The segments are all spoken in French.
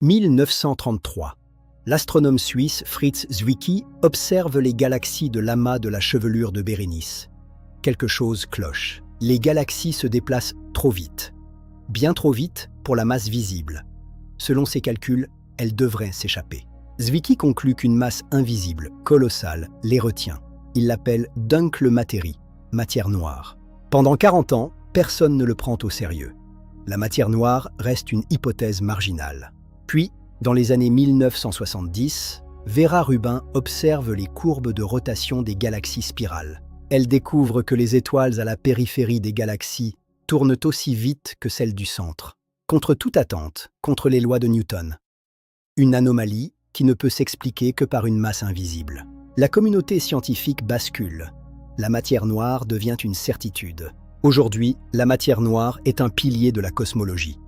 1933. L'astronome suisse Fritz Zwicky observe les galaxies de l'amas de la chevelure de Bérénice. Quelque chose cloche. Les galaxies se déplacent trop vite. Bien trop vite pour la masse visible. Selon ses calculs, elles devraient s'échapper. Zwicky conclut qu'une masse invisible, colossale, les retient. Il l'appelle Dunkle Materie, matière noire. Pendant 40 ans, personne ne le prend au sérieux. La matière noire reste une hypothèse marginale. Puis, dans les années 1970, Vera Rubin observe les courbes de rotation des galaxies spirales. Elle découvre que les étoiles à la périphérie des galaxies tournent aussi vite que celles du centre, contre toute attente, contre les lois de Newton. Une anomalie qui ne peut s'expliquer que par une masse invisible. La communauté scientifique bascule. La matière noire devient une certitude. Aujourd'hui, la matière noire est un pilier de la cosmologie.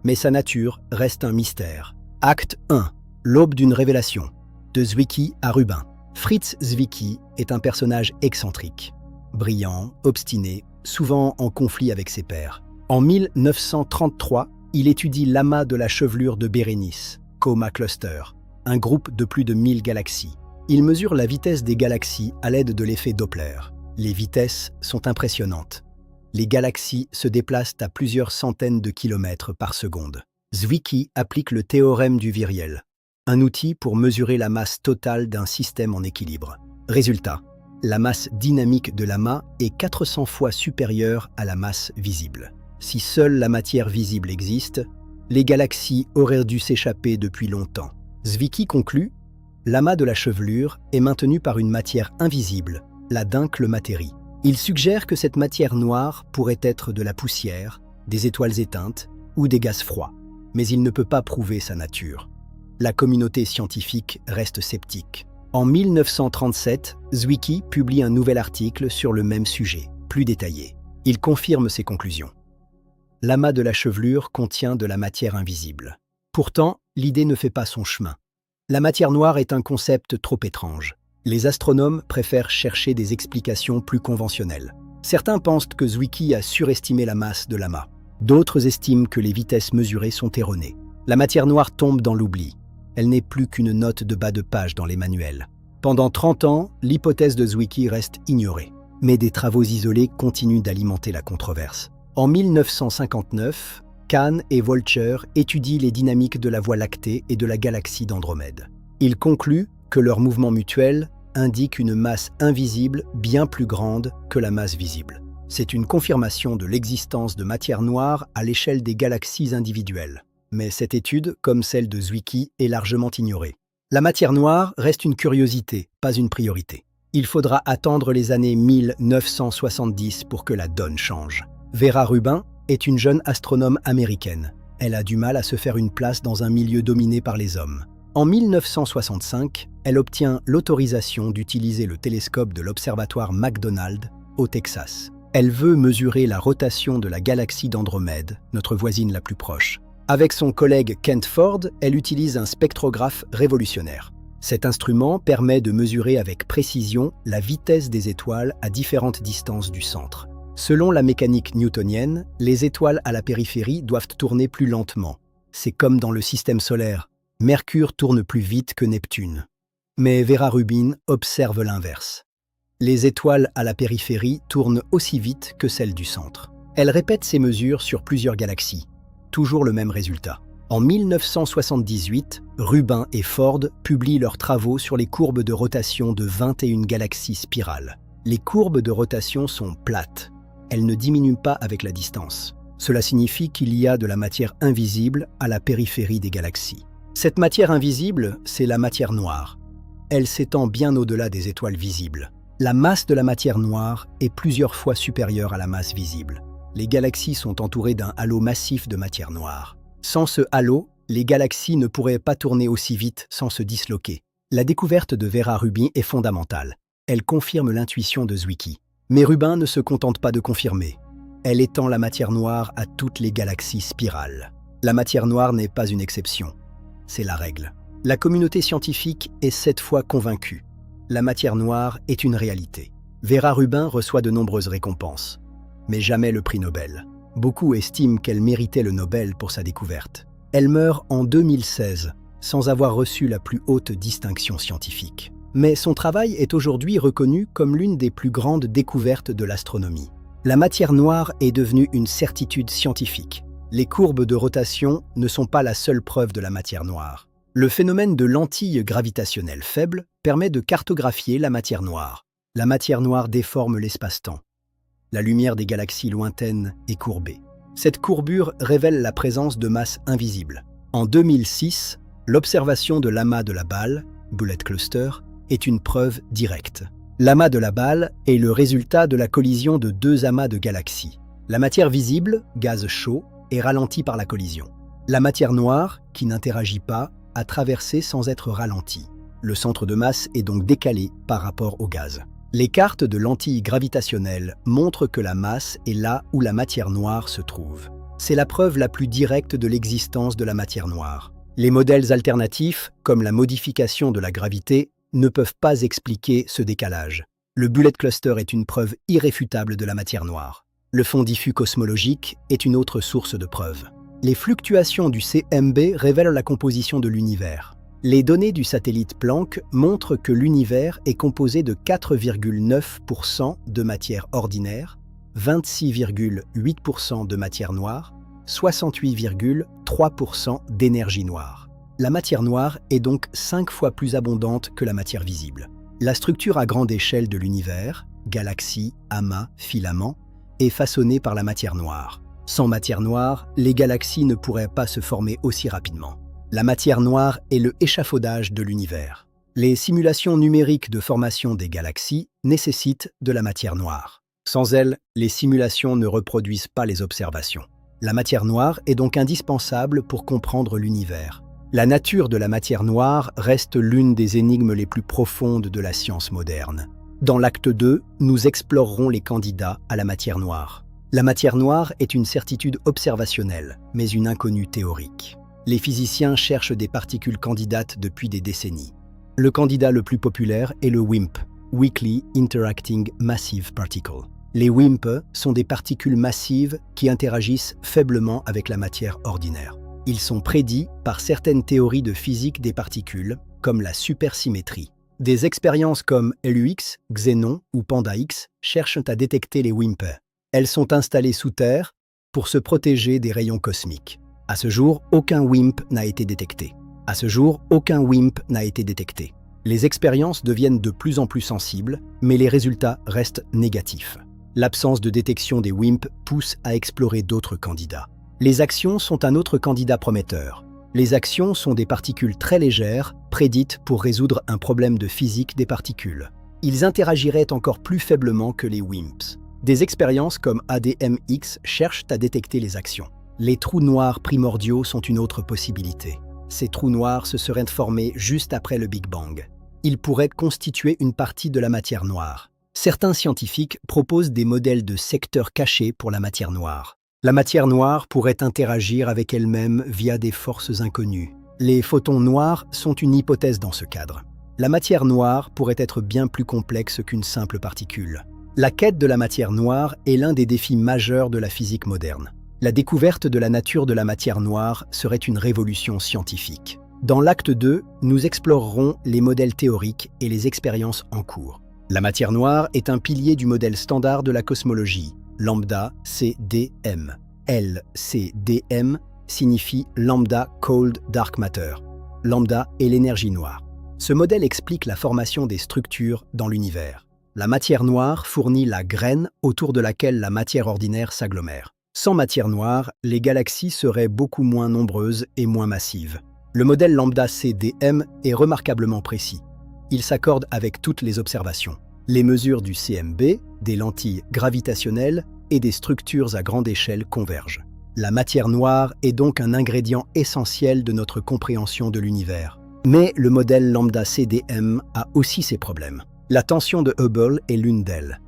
Mais sa nature reste un mystère. Acte 1. L'aube d'une révélation. De Zwicky à Rubin. Fritz Zwicky est un personnage excentrique. Brillant, obstiné, souvent en conflit avec ses pairs. En 1933, il étudie l'amas de la chevelure de Bérénice, Coma Cluster, un groupe de plus de 1000 galaxies. Il mesure la vitesse des galaxies à l'aide de l'effet Doppler. Les vitesses sont impressionnantes. Les galaxies se déplacent à plusieurs centaines de kilomètres par seconde. Zwicky applique le théorème du viriel, un outil pour mesurer la masse totale d'un système en équilibre. Résultat, la masse dynamique de l'amas est 400 fois supérieure à la masse visible. Si seule la matière visible existe, les galaxies auraient dû s'échapper depuis longtemps. Zwicky conclut, l'amas de la chevelure est maintenu par une matière invisible, la Dunkle Materie. Il suggère que cette matière noire pourrait être de la poussière, des étoiles éteintes ou des gaz froids, mais il ne peut pas prouver sa nature. La communauté scientifique reste sceptique. En 1937, Zwicky publie un nouvel article sur le même sujet, plus détaillé. Il confirme ses conclusions. L'amas de la chevelure contient de la matière invisible. Pourtant, l'idée ne fait pas son chemin. La matière noire est un concept trop étrange. Les astronomes préfèrent chercher des explications plus conventionnelles. Certains pensent que Zwicky a surestimé la masse de l'amas. D'autres estiment que les vitesses mesurées sont erronées. La matière noire tombe dans l'oubli. Elle n'est plus qu'une note de bas de page dans les manuels. Pendant 30 ans, l'hypothèse de Zwicky reste ignorée. Mais des travaux isolés continuent d'alimenter la controverse. En 1959, Kahn et Volcher étudient les dynamiques de la Voie lactée et de la galaxie d'Andromède. Ils concluent que leur mouvement mutuel indique une masse invisible bien plus grande que la masse visible. C'est une confirmation de l'existence de matière noire à l'échelle des galaxies individuelles. Mais cette étude, comme celle de Zwicky, est largement ignorée. La matière noire reste une curiosité, pas une priorité. Il faudra attendre les années 1970 pour que la donne change. Vera Rubin est une jeune astronome américaine. Elle a du mal à se faire une place dans un milieu dominé par les hommes. En 1965, elle obtient l'autorisation d'utiliser le télescope de l'observatoire McDonald au Texas. Elle veut mesurer la rotation de la galaxie d'Andromède, notre voisine la plus proche. Avec son collègue Kent Ford, elle utilise un spectrographe révolutionnaire. Cet instrument permet de mesurer avec précision la vitesse des étoiles à différentes distances du centre. Selon la mécanique newtonienne, les étoiles à la périphérie doivent tourner plus lentement. C'est comme dans le système solaire. Mercure tourne plus vite que Neptune. Mais Vera Rubin observe l'inverse. Les étoiles à la périphérie tournent aussi vite que celles du centre. Elle répète ces mesures sur plusieurs galaxies. Toujours le même résultat. En 1978, Rubin et Ford publient leurs travaux sur les courbes de rotation de 21 galaxies spirales. Les courbes de rotation sont plates. Elles ne diminuent pas avec la distance. Cela signifie qu'il y a de la matière invisible à la périphérie des galaxies. Cette matière invisible, c'est la matière noire. Elle s'étend bien au-delà des étoiles visibles. La masse de la matière noire est plusieurs fois supérieure à la masse visible. Les galaxies sont entourées d'un halo massif de matière noire. Sans ce halo, les galaxies ne pourraient pas tourner aussi vite sans se disloquer. La découverte de Vera Rubin est fondamentale. Elle confirme l'intuition de Zwicky. Mais Rubin ne se contente pas de confirmer. Elle étend la matière noire à toutes les galaxies spirales. La matière noire n'est pas une exception. C'est la règle. La communauté scientifique est 7 fois convaincue. La matière noire est une réalité. Vera Rubin reçoit de nombreuses récompenses, mais jamais le prix Nobel. Beaucoup estiment qu'elle méritait le Nobel pour sa découverte. Elle meurt en 2016, sans avoir reçu la plus haute distinction scientifique. Mais son travail est aujourd'hui reconnu comme l'une des plus grandes découvertes de l'astronomie. La matière noire est devenue une certitude scientifique. Les courbes de rotation ne sont pas la seule preuve de la matière noire. Le phénomène de lentille gravitationnelle faible permet de cartographier la matière noire. La matière noire déforme l'espace-temps. La lumière des galaxies lointaines est courbée. Cette courbure révèle la présence de masses invisibles. En 2006, l'observation de l'amas de la balle, Bullet Cluster, est une preuve directe. L'amas de la balle est le résultat de la collision de deux amas de galaxies. La matière visible, gaz chaud, est ralentie par la collision. La matière noire, qui n'interagit pas, a traversé sans être ralentie. Le centre de masse est donc décalé par rapport au gaz. Les cartes de lentilles gravitationnelles montrent que la masse est là où la matière noire se trouve. C'est la preuve la plus directe de l'existence de la matière noire. Les modèles alternatifs, comme la modification de la gravité, ne peuvent pas expliquer ce décalage. Le Bullet Cluster est une preuve irréfutable de la matière noire. Le fond diffus cosmologique est une autre source de preuve. Les fluctuations du CMB révèlent la composition de l'univers. Les données du satellite Planck montrent que l'univers est composé de 4,9% de matière ordinaire, 26,8% de matière noire, 68,3% d'énergie noire. La matière noire est donc 5 fois plus abondante que la matière visible. La structure à grande échelle de l'univers, galaxies, amas, filaments, est façonnée par la matière noire. Sans matière noire, les galaxies ne pourraient pas se former aussi rapidement. La matière noire est le échafaudage de l'univers. Les simulations numériques de formation des galaxies nécessitent de la matière noire. Sans elle, les simulations ne reproduisent pas les observations. La matière noire est donc indispensable pour comprendre l'univers. La nature de la matière noire reste l'une des énigmes les plus profondes de la science moderne. Dans l'acte 2, nous explorerons les candidats à la matière noire. La matière noire est une certitude observationnelle, mais une inconnue théorique. Les physiciens cherchent des particules candidates depuis des décennies. Le candidat le plus populaire est le WIMP, Weakly Interacting Massive Particle. Les WIMP sont des particules massives qui interagissent faiblement avec la matière ordinaire. Ils sont prédits par certaines théories de physique des particules, comme la supersymétrie. Des expériences comme LUX, Xenon ou PandaX cherchent à détecter les WIMP. Elles sont installées sous terre pour se protéger des rayons cosmiques. À ce jour, aucun WIMP n'a été détecté. Les expériences deviennent de plus en plus sensibles, mais les résultats restent négatifs. L'absence de détection des WIMP pousse à explorer d'autres candidats. Les actions sont un autre candidat prometteur. Les actions sont des particules très légères, prédites pour résoudre un problème de physique des particules. Ils interagiraient encore plus faiblement que les WIMPs. Des expériences comme ADMX cherchent à détecter les actions. Les trous noirs primordiaux sont une autre possibilité. Ces trous noirs se seraient formés juste après le Big Bang. Ils pourraient constituer une partie de la matière noire. Certains scientifiques proposent des modèles de secteurs cachés pour la matière noire. La matière noire pourrait interagir avec elle-même via des forces inconnues. Les photons noirs sont une hypothèse dans ce cadre. La matière noire pourrait être bien plus complexe qu'une simple particule. La quête de la matière noire est l'un des défis majeurs de la physique moderne. La découverte de la nature de la matière noire serait une révolution scientifique. Dans l'acte 2, nous explorerons les modèles théoriques et les expériences en cours. La matière noire est un pilier du modèle standard de la cosmologie, lambda CDM. LCDM signifie Lambda Cold Dark Matter. Lambda est l'énergie noire. Ce modèle explique la formation des structures dans l'univers. La matière noire fournit la graine autour de laquelle la matière ordinaire s'agglomère. Sans matière noire, les galaxies seraient beaucoup moins nombreuses et moins massives. Le modèle lambda CDM est remarquablement précis. Il s'accorde avec toutes les observations. Les mesures du CMB, des lentilles gravitationnelles et des structures à grande échelle convergent. La matière noire est donc un ingrédient essentiel de notre compréhension de l'univers. Mais le modèle lambda CDM a aussi ses problèmes. La tension de Hubble est l'une d'elles.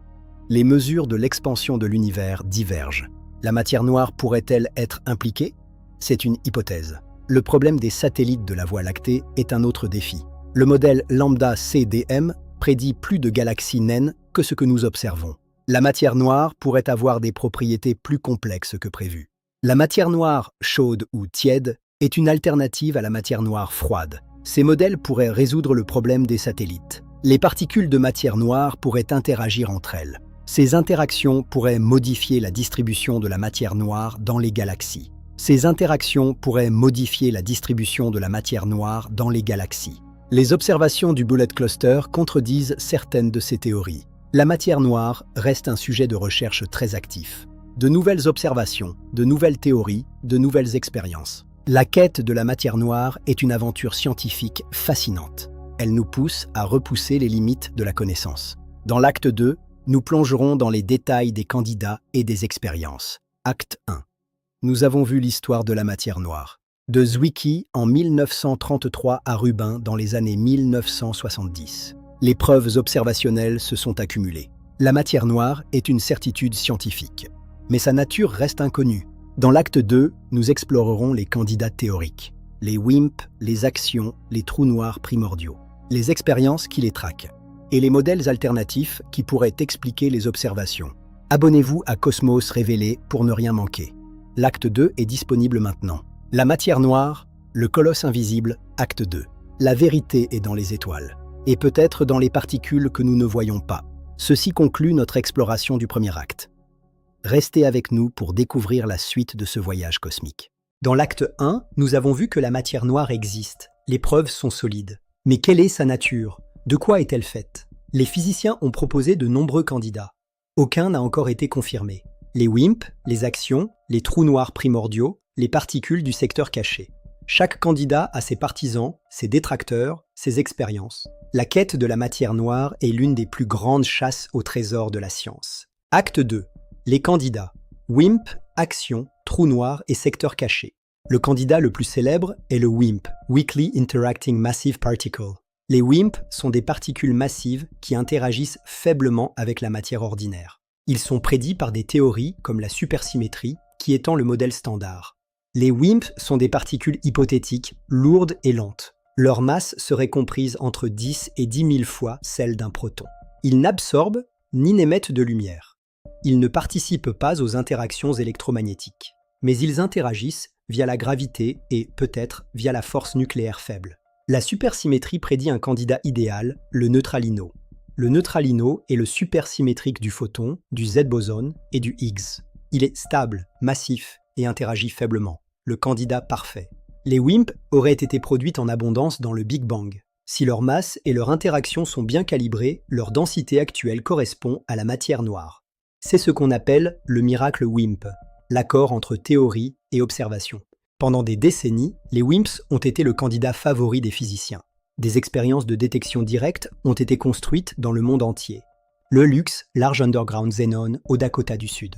Les mesures de l'expansion de l'univers divergent. La matière noire pourrait-elle être impliquée? C'est une hypothèse. Le problème des satellites de la Voie lactée est un autre défi. Le modèle lambda CDM prédit plus de galaxies naines que ce que nous observons. La matière noire pourrait avoir des propriétés plus complexes que prévu. La matière noire chaude ou tiède est une alternative à la matière noire froide. Ces modèles pourraient résoudre le problème des satellites. Les particules de matière noire pourraient interagir entre elles. Ces interactions pourraient modifier la distribution de la matière noire dans les galaxies. Ces interactions pourraient modifier la distribution de la matière noire dans les galaxies. Les observations du Bullet Cluster contredisent certaines de ces théories. La matière noire reste un sujet de recherche très actif. De nouvelles observations, de nouvelles théories, de nouvelles expériences. La quête de la matière noire est une aventure scientifique fascinante. Elle nous pousse à repousser les limites de la connaissance. Dans l'acte 2, nous plongerons dans les détails des candidats et des expériences. Acte 1. Nous avons vu l'histoire de la matière noire. De Zwicky en 1933 à Rubin dans les années 1970. Les preuves observationnelles se sont accumulées. La matière noire est une certitude scientifique. Mais sa nature reste inconnue. Dans l'acte 2, nous explorerons les candidats théoriques. Les WIMP, les actions, les trous noirs primordiaux. Les expériences qui les traquent. Et les modèles alternatifs qui pourraient expliquer les observations. Abonnez-vous à Cosmos Révélé pour ne rien manquer. L'acte 2 est disponible maintenant. La matière noire, le colosse invisible, acte 2. La vérité est dans les étoiles, et peut-être dans les particules que nous ne voyons pas. Ceci conclut notre exploration du premier acte. Restez avec nous pour découvrir la suite de ce voyage cosmique. Dans l'acte 1, nous avons vu que la matière noire existe. Les preuves sont solides. Mais quelle est sa nature? De quoi est-elle faite? Les physiciens ont proposé de nombreux candidats. Aucun n'a encore été confirmé. Les WIMP, les actions, les trous noirs primordiaux, les particules du secteur caché. Chaque candidat a ses partisans, ses détracteurs, ses expériences. La quête de la matière noire est l'une des plus grandes chasses au trésor de la science. Acte 2. Les candidats. WIMP, actions, trous noirs et secteur caché. Le candidat le plus célèbre est le WIMP, Weakly Interacting Massive Particle. Les WIMP sont des particules massives qui interagissent faiblement avec la matière ordinaire. Ils sont prédits par des théories comme la supersymétrie, qui étant le modèle standard. Les WIMP sont des particules hypothétiques, lourdes et lentes. Leur masse serait comprise entre 10 et 10 000 fois celle d'un proton. Ils n'absorbent ni n'émettent de lumière. Ils ne participent pas aux interactions électromagnétiques. Mais ils interagissent via la gravité et, peut-être, via la force nucléaire faible. La supersymétrie prédit un candidat idéal, le neutralino. Le neutralino est le supersymétrique du photon, du Z-boson et du Higgs. Il est stable, massif et interagit faiblement. Le candidat parfait. Les WIMP auraient été produites en abondance dans le Big Bang. Si leur masse et leur interaction sont bien calibrées, leur densité actuelle correspond à la matière noire. C'est ce qu'on appelle le miracle WIMP, l'accord entre théorie et observation. Pendant des décennies, les WIMPs ont été le candidat favori des physiciens. Des expériences de détection directe ont été construites dans le monde entier. Le LUX, Large Underground Xenon, au Dakota du Sud.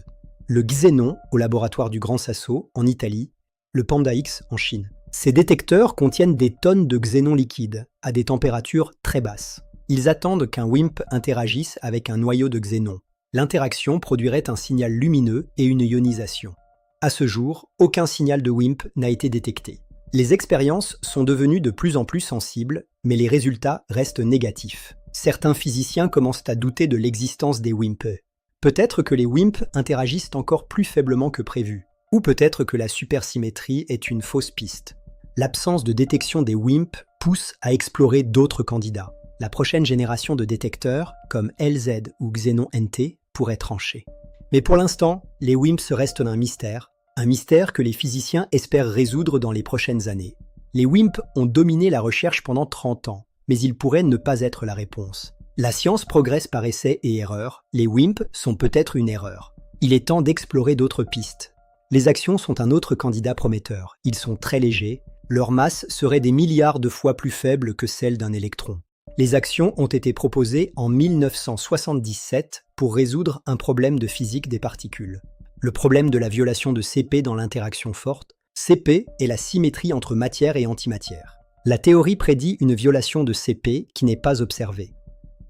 Le Xenon, au laboratoire du Gran Sasso, en Italie. Le Panda X, en Chine. Ces détecteurs contiennent des tonnes de xénon liquide, à des températures très basses. Ils attendent qu'un WIMP interagisse avec un noyau de xénon. L'interaction produirait un signal lumineux et une ionisation. À ce jour, aucun signal de WIMP n'a été détecté. Les expériences sont devenues de plus en plus sensibles, mais les résultats restent négatifs. Certains physiciens commencent à douter de l'existence des WIMP. Peut-être que les WIMP interagissent encore plus faiblement que prévu, ou peut-être que la supersymétrie est une fausse piste. L'absence de détection des WIMP pousse à explorer d'autres candidats. La prochaine génération de détecteurs, comme LZ ou Xenon NT, pourrait trancher. Mais pour l'instant, les WIMP restent un mystère que les physiciens espèrent résoudre dans les prochaines années. Les WIMP ont dominé la recherche pendant 30 ans, mais ils pourraient ne pas être la réponse. La science progresse par essais et erreurs, les WIMP sont peut-être une erreur. Il est temps d'explorer d'autres pistes. Les actions sont un autre candidat prometteur. Ils sont très légers, leur masse serait des milliards de fois plus faible que celle d'un électron. Les actions ont été proposées en 1977 pour résoudre un problème de physique des particules. Le problème de la violation de CP dans l'interaction forte. CP est la symétrie entre matière et antimatière. La théorie prédit une violation de CP qui n'est pas observée.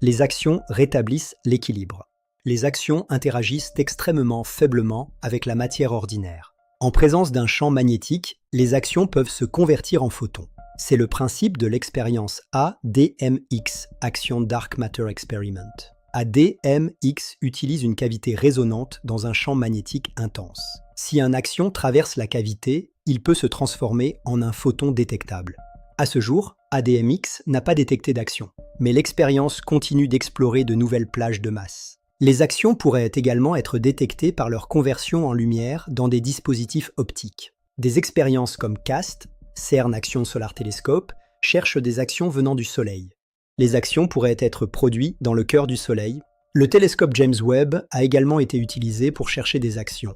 Les actions rétablissent l'équilibre. Les actions interagissent extrêmement faiblement avec la matière ordinaire. En présence d'un champ magnétique, les actions peuvent se convertir en photons. C'est le principe de l'expérience ADMX, Action Dark Matter Experiment. ADMX utilise une cavité résonante dans un champ magnétique intense. Si un axion traverse la cavité, il peut se transformer en un photon détectable. À ce jour, ADMX n'a pas détecté d'action, mais l'expérience continue d'explorer de nouvelles plages de masse. Les actions pourraient également être détectées par leur conversion en lumière dans des dispositifs optiques. Des expériences comme CAST, CERN Action Solar Telescope, cherchent des actions venant du Soleil. Les actions pourraient être produites dans le cœur du Soleil. Le télescope James Webb a également été utilisé pour chercher des actions.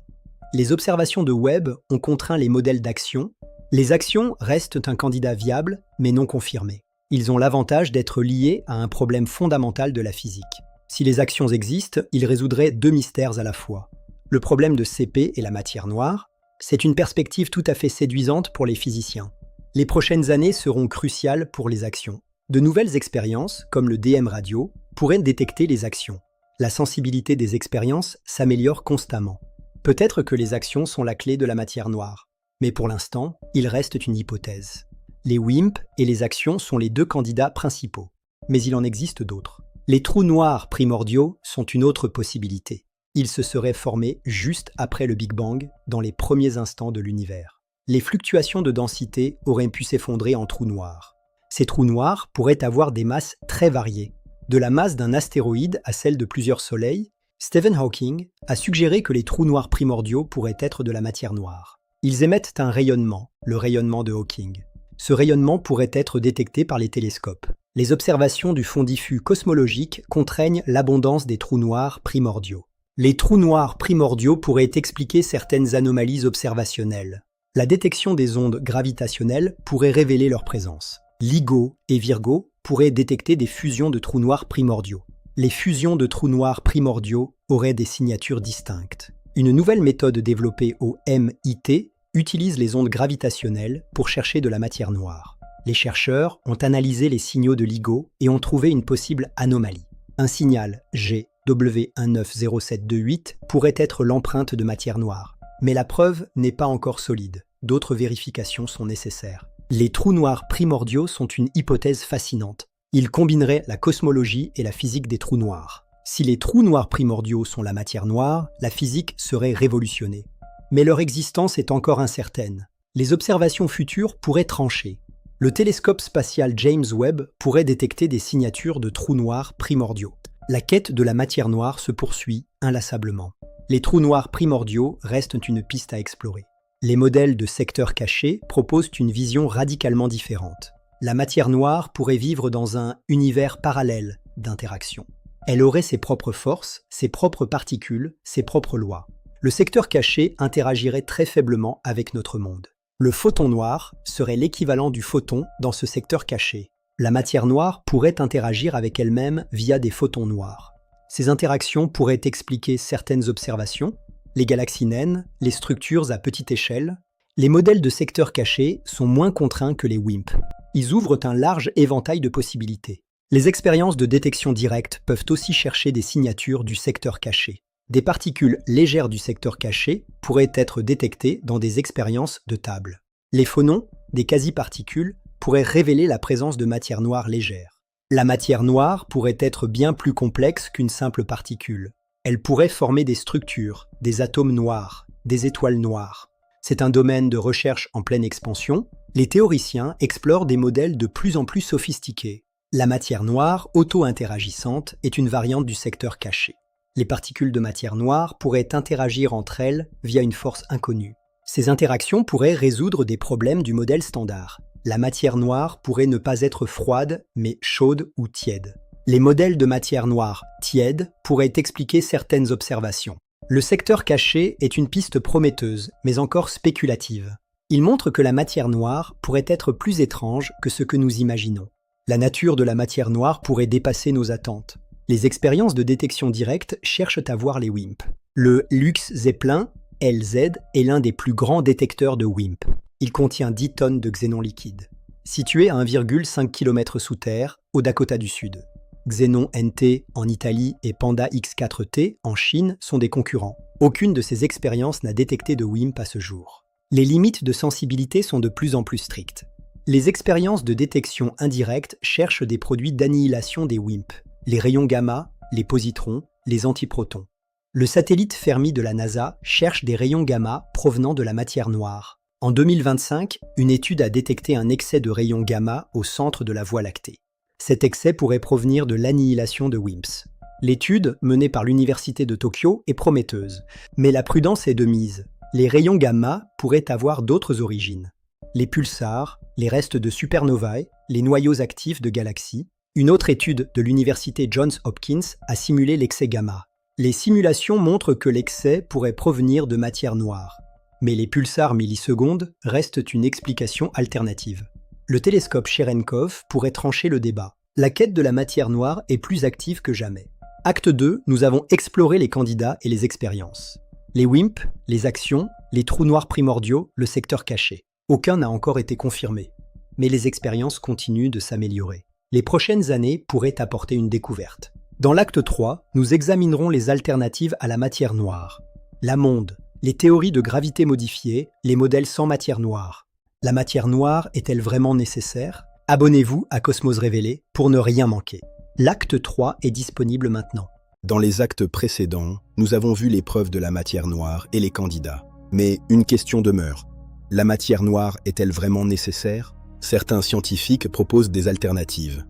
Les observations de Webb ont contraint les modèles d'actions. Les actions restent un candidat viable, mais non confirmé. Ils ont l'avantage d'être liés à un problème fondamental de la physique. Si les actions existent, ils résoudraient deux mystères à la fois. Le problème de CP et la matière noire, c'est une perspective tout à fait séduisante pour les physiciens. Les prochaines années seront cruciales pour les actions. De nouvelles expériences, comme le DM radio, pourraient détecter les actions. La sensibilité des expériences s'améliore constamment. Peut-être que les actions sont la clé de la matière noire. Mais pour l'instant, il reste une hypothèse. Les WIMP et les actions sont les deux candidats principaux. Mais il en existe d'autres. Les trous noirs primordiaux sont une autre possibilité. Ils se seraient formés juste après le Big Bang, dans les premiers instants de l'univers. Les fluctuations de densité auraient pu s'effondrer en trous noirs. Ces trous noirs pourraient avoir des masses très variées. De la masse d'un astéroïde à celle de plusieurs soleils, Stephen Hawking a suggéré que les trous noirs primordiaux pourraient être de la matière noire. Ils émettent un rayonnement, le rayonnement de Hawking. Ce rayonnement pourrait être détecté par les télescopes. Les observations du fond diffus cosmologique contraignent l'abondance des trous noirs primordiaux. Les trous noirs primordiaux pourraient expliquer certaines anomalies observationnelles. La détection des ondes gravitationnelles pourrait révéler leur présence. LIGO et Virgo pourraient détecter des fusions de trous noirs primordiaux. Les fusions de trous noirs primordiaux auraient des signatures distinctes. Une nouvelle méthode développée au MIT utilise les ondes gravitationnelles pour chercher de la matière noire. Les chercheurs ont analysé les signaux de LIGO et ont trouvé une possible anomalie. Un signal GW190728 pourrait être l'empreinte de matière noire. Mais la preuve n'est pas encore solide. D'autres vérifications sont nécessaires. Les trous noirs primordiaux sont une hypothèse fascinante. Ils combineraient la cosmologie et la physique des trous noirs. Si les trous noirs primordiaux sont la matière noire, la physique serait révolutionnée. Mais leur existence est encore incertaine. Les observations futures pourraient trancher. Le télescope spatial James Webb pourrait détecter des signatures de trous noirs primordiaux. La quête de la matière noire se poursuit inlassablement. Les trous noirs primordiaux restent une piste à explorer. Les modèles de secteurs cachés proposent une vision radicalement différente. La matière noire pourrait vivre dans un univers parallèle d'interaction. Elle aurait ses propres forces, ses propres particules, ses propres lois. Le secteur caché interagirait très faiblement avec notre monde. Le photon noir serait l'équivalent du photon dans ce secteur caché. La matière noire pourrait interagir avec elle-même via des photons noirs. Ces interactions pourraient expliquer certaines observations, les galaxies naines, les structures à petite échelle. Les modèles de secteurs cachés sont moins contraints que les WIMP. Ils ouvrent un large éventail de possibilités. Les expériences de détection directe peuvent aussi chercher des signatures du secteur caché. Des particules légères du secteur caché pourraient être détectées dans des expériences de table. Les phonons, des quasi-particules, pourraient révéler la présence de matière noire légère. La matière noire pourrait être bien plus complexe qu'une simple particule. Elle pourrait former des structures, des atomes noirs, des étoiles noires. C'est un domaine de recherche en pleine expansion. Les théoriciens explorent des modèles de plus en plus sophistiqués. La matière noire auto-interagissante est une variante du secteur caché. Les particules de matière noire pourraient interagir entre elles via une force inconnue. Ces interactions pourraient résoudre des problèmes du modèle standard. La matière noire pourrait ne pas être froide, mais chaude ou tiède. Les modèles de matière noire tiède pourraient expliquer certaines observations. Le secteur caché est une piste prometteuse, mais encore spéculative. Il montre que la matière noire pourrait être plus étrange que ce que nous imaginons. La nature de la matière noire pourrait dépasser nos attentes. Les expériences de détection directe cherchent à voir les WIMP. Le Lux Zeppelin, LZ, est l'un des plus grands détecteurs de WIMP. Il contient 10 tonnes de xénon liquide. Situé à 1,5 km sous terre, au Dakota du Sud. Xénon NT en Italie et Panda X4T en Chine sont des concurrents. Aucune de ces expériences n'a détecté de WIMP à ce jour. Les limites de sensibilité sont de plus en plus strictes. Les expériences de détection indirecte cherchent des produits d'annihilation des WIMP. Les rayons gamma, les positrons, les antiprotons. Le satellite Fermi de la NASA cherche des rayons gamma provenant de la matière noire. En 2025, une étude a détecté un excès de rayons gamma au centre de la Voie lactée. Cet excès pourrait provenir de l'annihilation de WIMPs. L'étude, menée par l'Université de Tokyo, est prometteuse, mais la prudence est de mise. Les rayons gamma pourraient avoir d'autres origines. Les pulsars, les restes de supernovae, les noyaux actifs de galaxies. Une autre étude de l'Université Johns Hopkins a simulé l'excès gamma. Les simulations montrent que l'excès pourrait provenir de matière noire. Mais les pulsars millisecondes restent une explication alternative. Le télescope Cherenkov pourrait trancher le débat. La quête de la matière noire est plus active que jamais. Acte 2, nous avons exploré les candidats et les expériences. Les WIMP, les actions, les trous noirs primordiaux, le secteur caché. Aucun n'a encore été confirmé. Mais les expériences continuent de s'améliorer. Les prochaines années pourraient apporter une découverte. Dans l'acte 3, nous examinerons les alternatives à la matière noire. La monde, les théories de gravité modifiée, les modèles sans matière noire. La matière noire est-elle vraiment nécessaire? Abonnez-vous à Cosmos Révélé pour ne rien manquer. L'acte 3 est disponible maintenant. Dans les actes précédents, nous avons vu les preuves de la matière noire et les candidats. Mais une question demeure. La matière noire est-elle vraiment nécessaire? Certains scientifiques proposent des alternatives.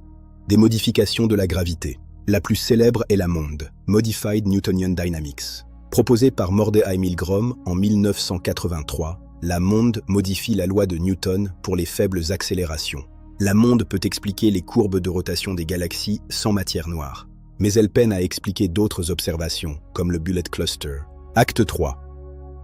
Des modifications de la gravité. La plus célèbre est la monde, Modified Newtonian Dynamics. Proposée par Mordechai Milgrom en 1983, la monde modifie la loi de Newton pour les faibles accélérations. La monde peut expliquer les courbes de rotation des galaxies sans matière noire. Mais elle peine à expliquer d'autres observations, comme le Bullet Cluster. Acte 3.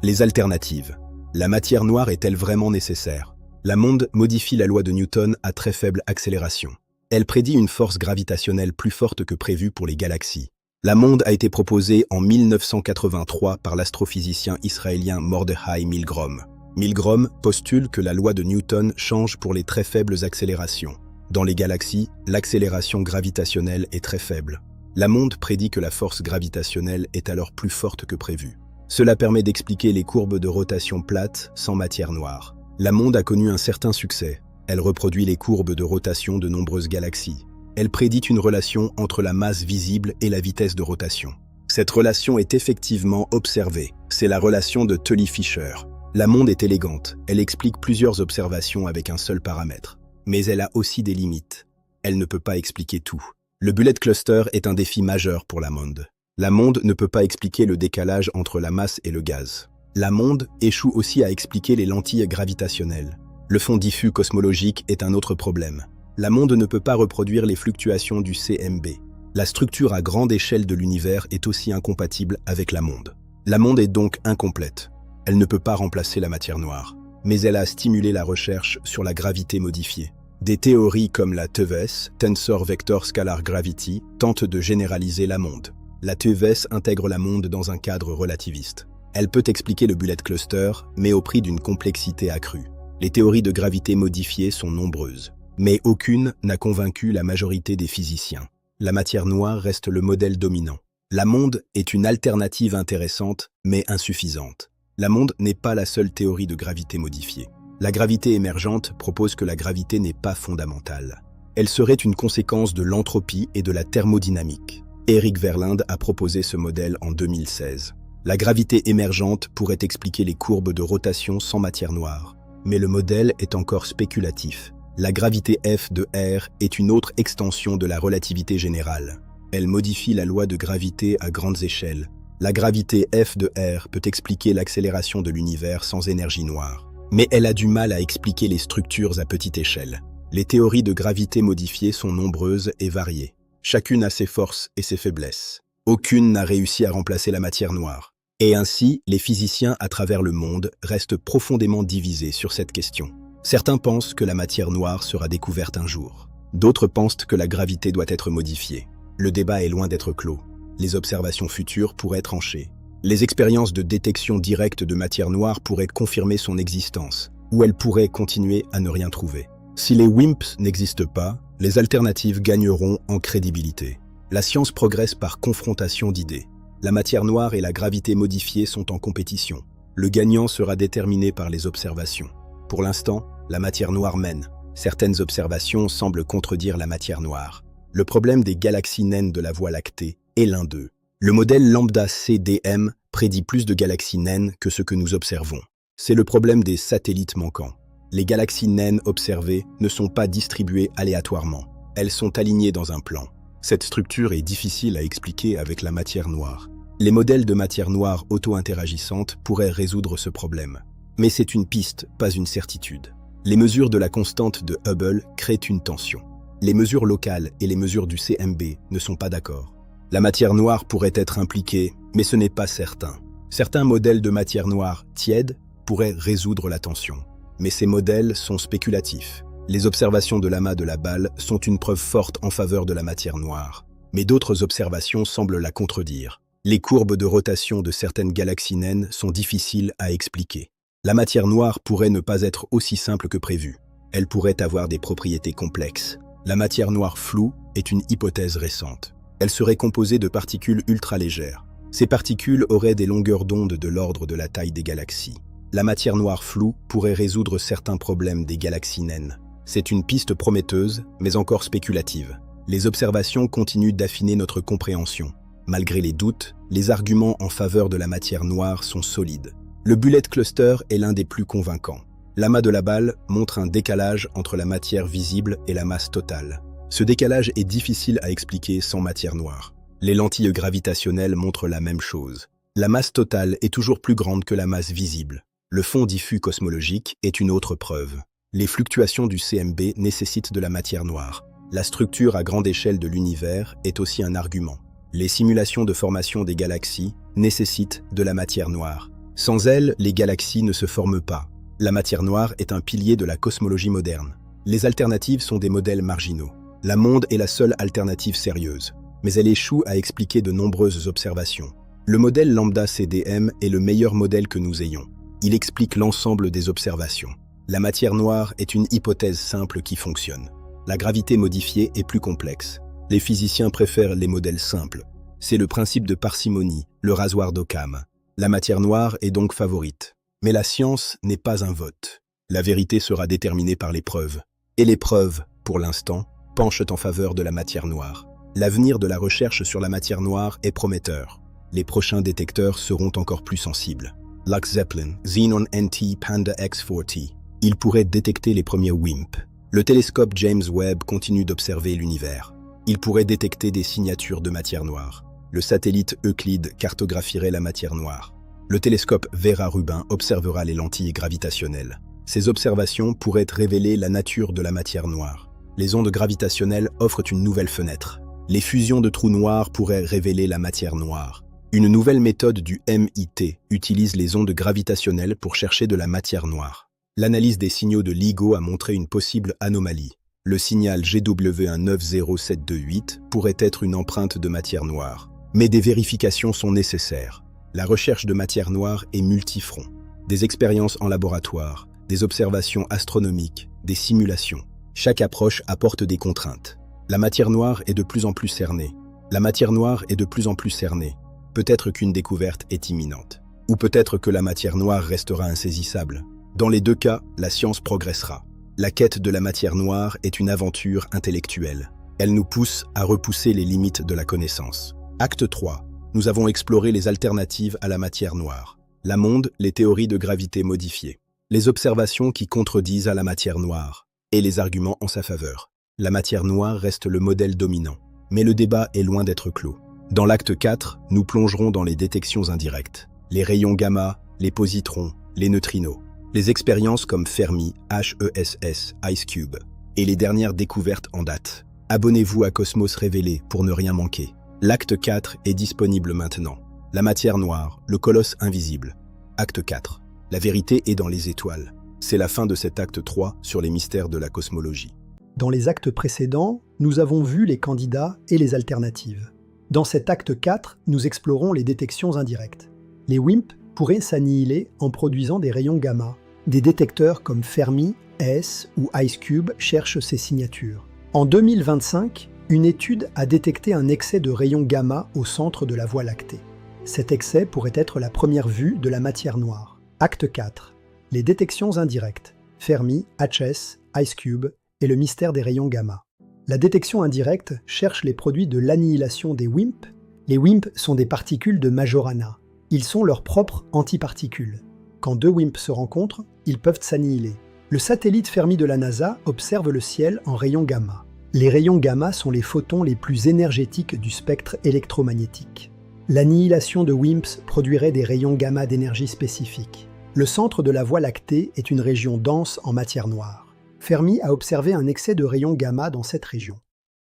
Les alternatives. La matière noire est-elle vraiment nécessaire? La monde modifie la loi de Newton à très faible accélération. Elle prédit une force gravitationnelle plus forte que prévue pour les galaxies. La monde a été proposée en 1983 par l'astrophysicien israélien Mordechai Milgrom. Milgrom postule que la loi de Newton change pour les très faibles accélérations. Dans les galaxies, l'accélération gravitationnelle est très faible. La monde prédit que la force gravitationnelle est alors plus forte que prévu. Cela permet d'expliquer les courbes de rotation plates sans matière noire. La monde a connu un certain succès. Elle reproduit les courbes de rotation de nombreuses galaxies. Elle prédit une relation entre la masse visible et la vitesse de rotation. Cette relation est effectivement observée. C'est la relation de Tully-Fisher. La monde est élégante. Elle explique plusieurs observations avec un seul paramètre. Mais elle a aussi des limites. Elle ne peut pas expliquer tout. Le Bullet Cluster est un défi majeur pour la monde. La monde ne peut pas expliquer le décalage entre la masse et le gaz. La monde échoue aussi à expliquer les lentilles gravitationnelles. Le fond diffus cosmologique est un autre problème. La monde ne peut pas reproduire les fluctuations du CMB. La structure à grande échelle de l'univers est aussi incompatible avec la monde. La monde est donc incomplète. Elle ne peut pas remplacer la matière noire. Mais elle a stimulé la recherche sur la gravité modifiée. Des théories comme la TVS, Tensor Vector Scalar Gravity, tentent de généraliser la monde. La TVS intègre la monde dans un cadre relativiste. Elle peut expliquer le Bullet Cluster, mais au prix d'une complexité accrue. Les théories de gravité modifiée sont nombreuses, mais aucune n'a convaincu la majorité des physiciens. La matière noire reste le modèle dominant. La monde est une alternative intéressante, mais insuffisante. La monde n'est pas la seule théorie de gravité modifiée. La gravité émergente propose que la gravité n'est pas fondamentale. Elle serait une conséquence de l'entropie et de la thermodynamique. Eric Verlinde a proposé ce modèle en 2016. La gravité émergente pourrait expliquer les courbes de rotation sans matière noire. Mais le modèle est encore spéculatif. La gravité F de R est une autre extension de la relativité générale. Elle modifie la loi de gravité à grandes échelles. La gravité F de R peut expliquer l'accélération de l'univers sans énergie noire. Mais elle a du mal à expliquer les structures à petite échelle. Les théories de gravité modifiée sont nombreuses et variées. Chacune a ses forces et ses faiblesses. Aucune n'a réussi à remplacer la matière noire. Et ainsi, les physiciens à travers le monde restent profondément divisés sur cette question. Certains pensent que la matière noire sera découverte un jour. D'autres pensent que la gravité doit être modifiée. Le débat est loin d'être clos. Les observations futures pourraient trancher. Les expériences de détection directe de matière noire pourraient confirmer son existence, ou elles pourraient continuer à ne rien trouver. Si les WIMPs n'existent pas, les alternatives gagneront en crédibilité. La science progresse par confrontation d'idées. La matière noire et la gravité modifiée sont en compétition. Le gagnant sera déterminé par les observations. Pour l'instant, la matière noire mène. Certaines observations semblent contredire la matière noire. Le problème des galaxies naines de la Voie lactée et l'un d'eux. Le modèle lambda CDM prédit plus de galaxies naines que ce que nous observons. C'est le problème des satellites manquants. Les galaxies naines observées ne sont pas distribuées aléatoirement. Elles sont alignées dans un plan. Cette structure est difficile à expliquer avec la matière noire. Les modèles de matière noire auto-interagissante pourraient résoudre ce problème. Mais c'est une piste, pas une certitude. Les mesures de la constante de Hubble créent une tension. Les mesures locales et les mesures du CMB ne sont pas d'accord. La matière noire pourrait être impliquée, mais ce n'est pas certain. Certains modèles de matière noire tiède pourraient résoudre la tension. Mais ces modèles sont spéculatifs. Les observations de l'amas de la balle sont une preuve forte en faveur de la matière noire. Mais d'autres observations semblent la contredire. Les courbes de rotation de certaines galaxies naines sont difficiles à expliquer. La matière noire pourrait ne pas être aussi simple que prévu. Elle pourrait avoir des propriétés complexes. La matière noire floue est une hypothèse récente. Elle serait composée de particules ultra-légères. Ces particules auraient des longueurs d'onde de l'ordre de la taille des galaxies. La matière noire floue pourrait résoudre certains problèmes des galaxies naines. C'est une piste prometteuse, mais encore spéculative. Les observations continuent d'affiner notre compréhension. Malgré les doutes, les arguments en faveur de la matière noire sont solides. Le Bullet Cluster est l'un des plus convaincants. L'amas de la balle montre un décalage entre la matière visible et la masse totale. Ce décalage est difficile à expliquer sans matière noire. Les lentilles gravitationnelles montrent la même chose. La masse totale est toujours plus grande que la masse visible. Le fond diffus cosmologique est une autre preuve. Les fluctuations du CMB nécessitent de la matière noire. La structure à grande échelle de l'univers est aussi un argument. Les simulations de formation des galaxies nécessitent de la matière noire. Sans elle, les galaxies ne se forment pas. La matière noire est un pilier de la cosmologie moderne. Les alternatives sont des modèles marginaux. La monde est la seule alternative sérieuse, mais elle échoue à expliquer de nombreuses observations. Le modèle lambda CDM est le meilleur modèle que nous ayons. Il explique l'ensemble des observations. La matière noire est une hypothèse simple qui fonctionne. La gravité modifiée est plus complexe. Les physiciens préfèrent les modèles simples. C'est le principe de parcimonie, le rasoir d'Occam. La matière noire est donc favorite. Mais la science n'est pas un vote. La vérité sera déterminée par les preuves. Et les preuves, pour l'instant, penchent en faveur de la matière noire. L'avenir de la recherche sur la matière noire est prometteur. Les prochains détecteurs seront encore plus sensibles. Lux Zeppelin, Xenon NT Panda X4T. Ils pourraient détecter les premiers WIMP. Le télescope James Webb continue d'observer l'univers. Il pourrait détecter des signatures de matière noire. Le satellite Euclide cartographierait la matière noire. Le télescope Vera Rubin observera les lentilles gravitationnelles. Ces observations pourraient révéler la nature de la matière noire. Les ondes gravitationnelles offrent une nouvelle fenêtre. Les fusions de trous noirs pourraient révéler la matière noire. Une nouvelle méthode du MIT utilise les ondes gravitationnelles pour chercher de la matière noire. L'analyse des signaux de LIGO a montré une possible anomalie. Le signal GW190728 pourrait être une empreinte de matière noire. Mais des vérifications sont nécessaires. La recherche de matière noire est multifront. Des expériences en laboratoire, des observations astronomiques, des simulations. Chaque approche apporte des contraintes. La matière noire est de plus en plus cernée. La matière noire est de plus en plus cernée. Peut-être qu'une découverte est imminente. Ou peut-être que la matière noire restera insaisissable. Dans les deux cas, la science progressera. La quête de la matière noire est une aventure intellectuelle. Elle nous pousse à repousser les limites de la connaissance. Acte 3. Nous avons exploré les alternatives à la matière noire. La monde, les théories de gravité modifiées. Les observations qui contredisent à la matière noire. Et les arguments en sa faveur. La matière noire reste le modèle dominant. Mais le débat est loin d'être clos. Dans l'acte 4, nous plongerons dans les détections indirectes. Les rayons gamma, les positrons, les neutrinos. Les expériences comme Fermi, HESS, IceCube. Et les dernières découvertes en date. Abonnez-vous à Cosmos Révélé pour ne rien manquer. L'acte 4 est disponible maintenant. La matière noire, le colosse invisible. Acte 4. La vérité est dans les étoiles. C'est la fin de cet acte 3 sur les mystères de la cosmologie. Dans les actes précédents, nous avons vu les candidats et les alternatives. Dans cet acte 4, nous explorons les détections indirectes. Les WIMP pourraient s'annihiler en produisant des rayons gamma. Des détecteurs comme Fermi, HESS ou IceCube cherchent ces signatures. En 2025, une étude a détecté un excès de rayons gamma au centre de la Voie lactée. Cet excès pourrait être la première vue de la matière noire. Acte 4. Les détections indirectes. Fermi, HESS, IceCube et le mystère des rayons gamma. La détection indirecte cherche les produits de l'annihilation des WIMP Les WIMP sont des particules de Majorana. Ils sont leurs propres antiparticules. Quand deux WIMP se rencontrent, ils peuvent s'annihiler. Le satellite Fermi de la NASA observe le ciel en rayons gamma. Les rayons gamma sont les photons les plus énergétiques du spectre électromagnétique. L'annihilation de WIMPs produirait des rayons gamma d'énergie spécifiques. Le centre de la Voie lactée est une région dense en matière noire. Fermi a observé un excès de rayons gamma dans cette région.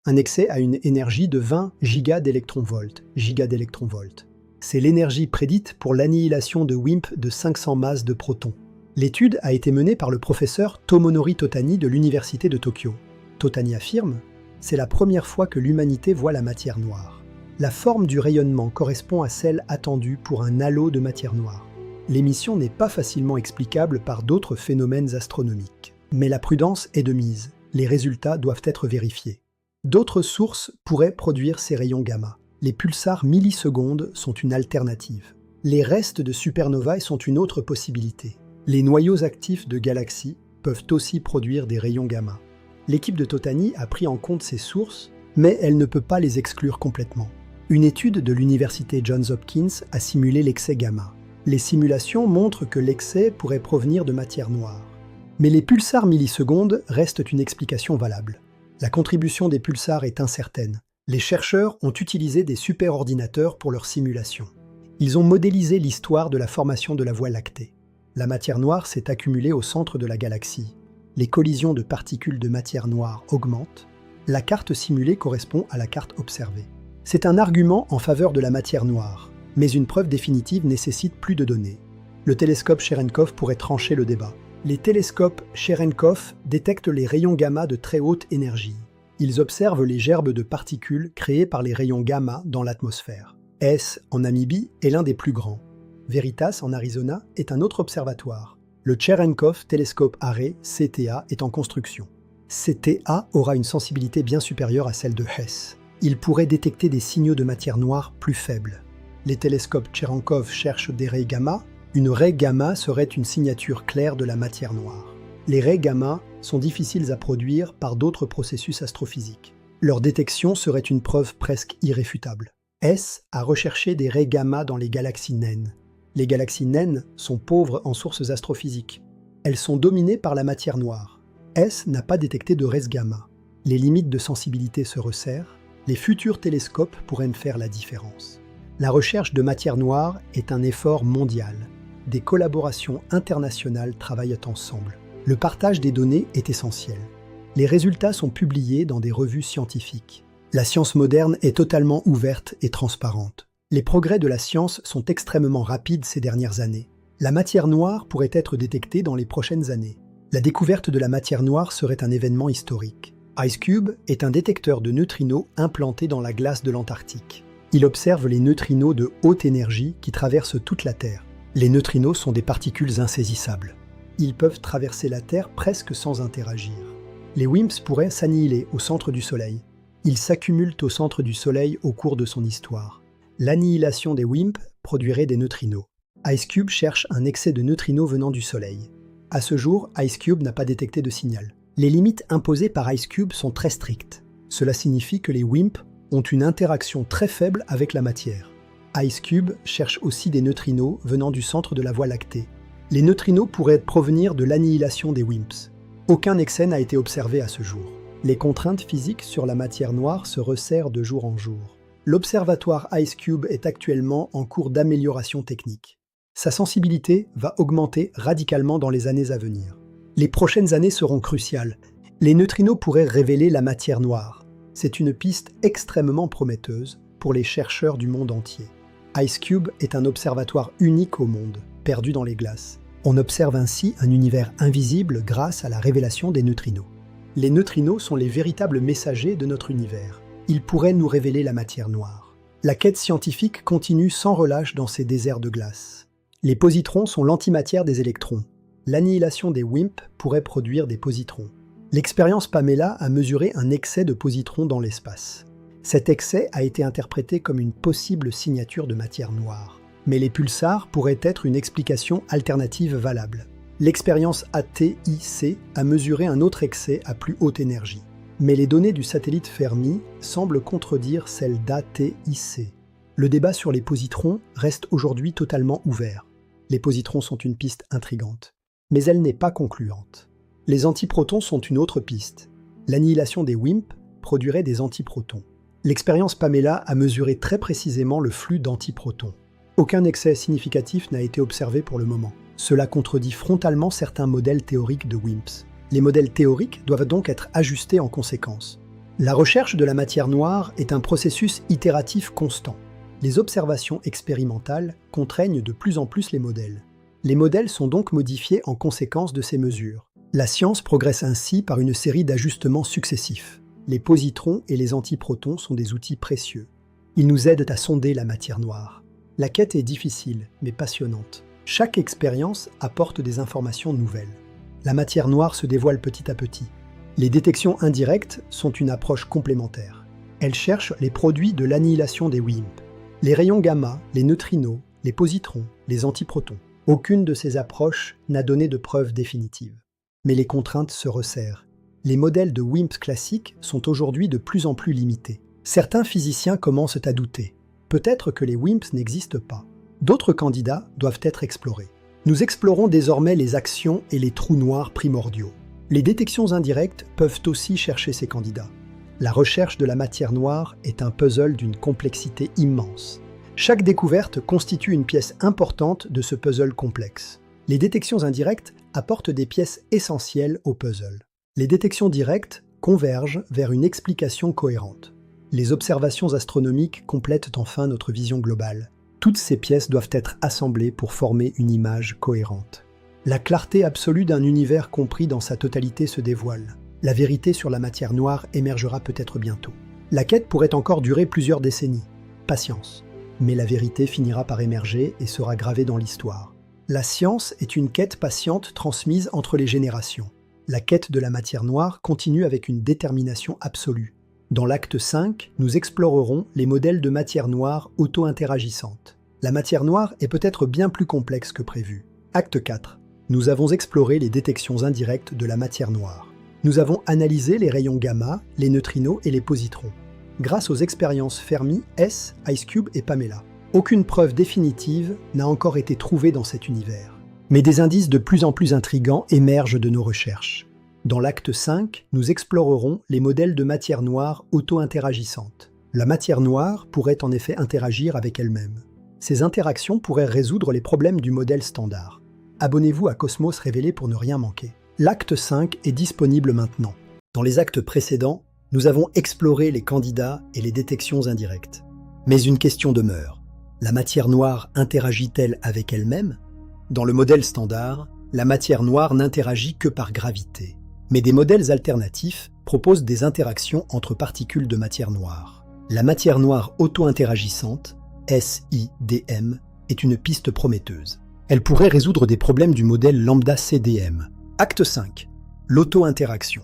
Un excès a une énergie de 20 gigadélectronvolts. C'est l'énergie prédite pour l'annihilation de WIMP de 500 masses de protons. L'étude a été menée par le professeur Tomonori Totani de l'Université de Tokyo. Totani affirme « C'est la première fois que l'humanité voit la matière noire. La forme du rayonnement correspond à celle attendue pour un halo de matière noire. L'émission n'est pas facilement explicable par d'autres phénomènes astronomiques. Mais la prudence est de mise. Les résultats doivent être vérifiés. D'autres sources pourraient produire ces rayons gamma. Les pulsars millisecondes sont une alternative. Les restes de supernovae sont une autre possibilité. Les noyaux actifs de galaxies peuvent aussi produire des rayons gamma. L'équipe de Totani a pris en compte ces sources, mais elle ne peut pas les exclure complètement. Une étude de l'université Johns Hopkins a simulé l'excès gamma. Les simulations montrent que l'excès pourrait provenir de matière noire. Mais les pulsars millisecondes restent une explication valable. La contribution des pulsars est incertaine. Les chercheurs ont utilisé des superordinateurs pour leur simulation. Ils ont modélisé l'histoire de la formation de la Voie lactée. La matière noire s'est accumulée au centre de la galaxie. Les collisions de particules de matière noire augmentent. La carte simulée correspond à la carte observée. C'est un argument en faveur de la matière noire, mais une preuve définitive nécessite plus de données. Le télescope Cherenkov pourrait trancher le débat. Les télescopes Cherenkov détectent les rayons gamma de très haute énergie. Ils observent les gerbes de particules créées par les rayons gamma dans l'atmosphère. S, en Namibie, est l'un des plus grands. Veritas, en Arizona, est un autre observatoire. Le Cherenkov Telescope Array, CTA, est en construction. CTA aura une sensibilité bien supérieure à celle de Hess. Il pourrait détecter des signaux de matière noire plus faibles. Les télescopes Cherenkov cherchent des raies gamma. Une raie gamma serait une signature claire de la matière noire. Les raies gamma sont difficiles à produire par d'autres processus astrophysiques. Leur détection serait une preuve presque irréfutable. S a recherché des raies gamma dans les galaxies naines. Les galaxies naines sont pauvres en sources astrophysiques. Elles sont dominées par la matière noire. S n'a pas détecté de raies gamma. Les limites de sensibilité se resserrent. Les futurs télescopes pourraient me faire la différence. La recherche de matière noire est un effort mondial. Des collaborations internationales travaillent ensemble. Le partage des données est essentiel. Les résultats sont publiés dans des revues scientifiques. La science moderne est totalement ouverte et transparente. Les progrès de la science sont extrêmement rapides ces dernières années. La matière noire pourrait être détectée dans les prochaines années. La découverte de la matière noire serait un événement historique. IceCube est un détecteur de neutrinos implanté dans la glace de l'Antarctique. Il observe les neutrinos de haute énergie qui traversent toute la Terre. Les neutrinos sont des particules insaisissables. Ils peuvent traverser la Terre presque sans interagir. Les WIMPs pourraient s'annihiler au centre du Soleil. Ils s'accumulent au centre du Soleil au cours de son histoire. L'annihilation des WIMP produirait des neutrinos. IceCube cherche un excès de neutrinos venant du Soleil. À ce jour, IceCube n'a pas détecté de signal. Les limites imposées par IceCube sont très strictes. Cela signifie que les WIMP ont une interaction très faible avec la matière. IceCube cherche aussi des neutrinos venant du centre de la Voie lactée. Les neutrinos pourraient provenir de l'annihilation des WIMPs. Aucun excès n'a été observé à ce jour. Les contraintes physiques sur la matière noire se resserrent de jour en jour. L'observatoire IceCube est actuellement en cours d'amélioration technique. Sa sensibilité va augmenter radicalement dans les années à venir. Les prochaines années seront cruciales. Les neutrinos pourraient révéler la matière noire. C'est une piste extrêmement prometteuse pour les chercheurs du monde entier. IceCube est un observatoire unique au monde, perdu dans les glaces. On observe ainsi un univers invisible grâce à la révélation des neutrinos. Les neutrinos sont les véritables messagers de notre univers. Ils pourraient nous révéler la matière noire. La quête scientifique continue sans relâche dans ces déserts de glace. Les positrons sont l'antimatière des électrons. L'annihilation des WIMP pourrait produire des positrons. L'expérience Pamela a mesuré un excès de positrons dans l'espace. Cet excès a été interprété comme une possible signature de matière noire. Mais les pulsars pourraient être une explication alternative valable. L'expérience ATIC a mesuré un autre excès à plus haute énergie. Mais les données du satellite Fermi semblent contredire celles d'ATIC. Le débat sur les positrons reste aujourd'hui totalement ouvert. Les positrons sont une piste intrigante, mais elle n'est pas concluante. Les antiprotons sont une autre piste. L'annihilation des WIMP produirait des antiprotons. L'expérience Pamela a mesuré très précisément le flux d'antiprotons. Aucun excès significatif n'a été observé pour le moment. Cela contredit frontalement certains modèles théoriques de WIMPs. Les modèles théoriques doivent donc être ajustés en conséquence. La recherche de la matière noire est un processus itératif constant. Les observations expérimentales contraignent de plus en plus les modèles. Les modèles sont donc modifiés en conséquence de ces mesures. La science progresse ainsi par une série d'ajustements successifs. Les positrons et les antiprotons sont des outils précieux. Ils nous aident à sonder la matière noire. La quête est difficile, mais passionnante. Chaque expérience apporte des informations nouvelles. La matière noire se dévoile petit à petit. Les détections indirectes sont une approche complémentaire. Elles cherchent les produits de l'annihilation des WIMP. Les rayons gamma, les neutrinos, les positrons, les antiprotons. Aucune de ces approches n'a donné de preuves définitives. Mais les contraintes se resserrent. Les modèles de WIMP classiques sont aujourd'hui de plus en plus limités. Certains physiciens commencent à douter. Peut-être que les WIMPs n'existent pas. D'autres candidats doivent être explorés. Nous explorons désormais les actions et les trous noirs primordiaux. Les détections indirectes peuvent aussi chercher ces candidats. La recherche de la matière noire est un puzzle d'une complexité immense. Chaque découverte constitue une pièce importante de ce puzzle complexe. Les détections indirectes apportent des pièces essentielles au puzzle. Les détections directes convergent vers une explication cohérente. Les observations astronomiques complètent enfin notre vision globale. Toutes ces pièces doivent être assemblées pour former une image cohérente. La clarté absolue d'un univers compris dans sa totalité se dévoile. La vérité sur la matière noire émergera peut-être bientôt. La quête pourrait encore durer plusieurs décennies. Patience. Mais la vérité finira par émerger et sera gravée dans l'histoire. La science est une quête patiente transmise entre les générations. La quête de la matière noire continue avec une détermination absolue. Dans l'acte 5, nous explorerons les modèles de matière noire auto-interagissantes. La matière noire est peut-être bien plus complexe que prévu. Acte 4. Nous avons exploré les détections indirectes de la matière noire. Nous avons analysé les rayons gamma, les neutrinos et les positrons. Grâce aux expériences Fermi, S, IceCube et Pamela. Aucune preuve définitive n'a encore été trouvée dans cet univers. Mais des indices de plus en plus intrigants émergent de nos recherches. Dans l'acte 5, nous explorerons les modèles de matière noire auto-interagissantes. La matière noire pourrait en effet interagir avec elle-même. Ces interactions pourraient résoudre les problèmes du modèle standard. Abonnez-vous à Cosmos Révélé pour ne rien manquer. L'acte 5 est disponible maintenant. Dans les actes précédents, nous avons exploré les candidats et les détections indirectes. Mais une question demeure. La matière noire interagit-elle avec elle-même ? Dans le modèle standard, la matière noire n'interagit que par gravité. Mais des modèles alternatifs proposent des interactions entre particules de matière noire. La matière noire auto-interagissante, SIDM, est une piste prometteuse. Elle pourrait résoudre des problèmes du modèle lambda CDM. Acte 5. L'auto-interaction.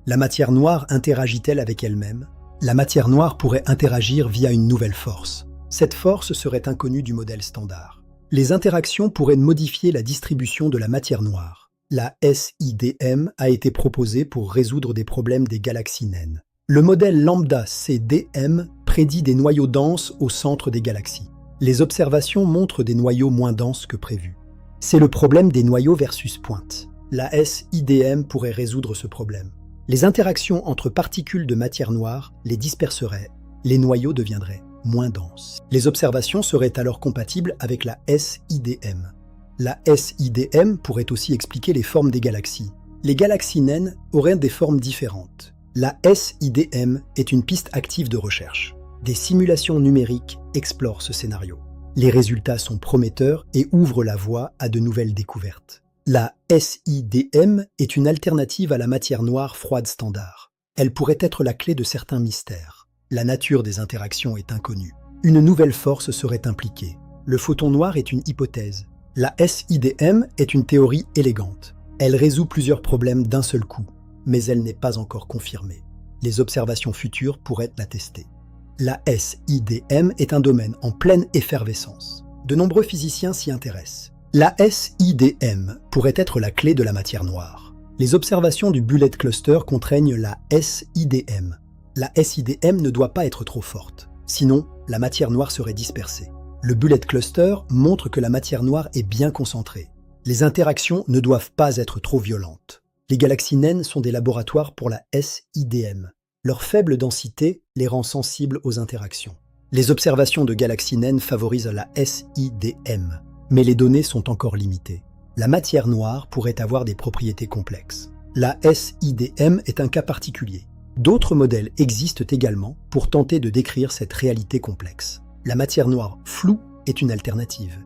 La matière noire interagit-elle avec elle-même ? La matière noire pourrait interagir via une nouvelle force. Cette force serait inconnue du modèle standard. Les interactions pourraient modifier la distribution de la matière noire. La SIDM a été proposée pour résoudre des problèmes des galaxies naines. Le modèle lambda CDM prédit des noyaux denses au centre des galaxies. Les observations montrent des noyaux moins denses que prévu. C'est le problème des noyaux versus pointes. La SIDM pourrait résoudre ce problème. Les interactions entre particules de matière noire les disperseraient. Les noyaux deviendraient moins denses. Les observations seraient alors compatibles avec la SIDM. La SIDM pourrait aussi expliquer les formes des galaxies. Les galaxies naines auraient des formes différentes. La SIDM est une piste active de recherche. Des simulations numériques explorent ce scénario. Les résultats sont prometteurs et ouvrent la voie à de nouvelles découvertes. La SIDM est une alternative à la matière noire froide standard. Elle pourrait être la clé de certains mystères. La nature des interactions est inconnue. Une nouvelle force serait impliquée. Le photon noir est une hypothèse. La SIDM est une théorie élégante. Elle résout plusieurs problèmes d'un seul coup, mais elle n'est pas encore confirmée. Les observations futures pourraient l'attester. La SIDM est un domaine en pleine effervescence. De nombreux physiciens s'y intéressent. La SIDM pourrait être la clé de la matière noire. Les observations du Bullet Cluster contraignent la SIDM. La SIDM ne doit pas être trop forte. Sinon, la matière noire serait dispersée. Le Bullet Cluster montre que la matière noire est bien concentrée. Les interactions ne doivent pas être trop violentes. Les galaxies naines sont des laboratoires pour la SIDM. Leur faible densité les rend sensibles aux interactions. Les observations de galaxies naines favorisent la SIDM, mais les données sont encore limitées. La matière noire pourrait avoir des propriétés complexes. La SIDM est un cas particulier. D'autres modèles existent également pour tenter de décrire cette réalité complexe. La matière noire floue est une alternative.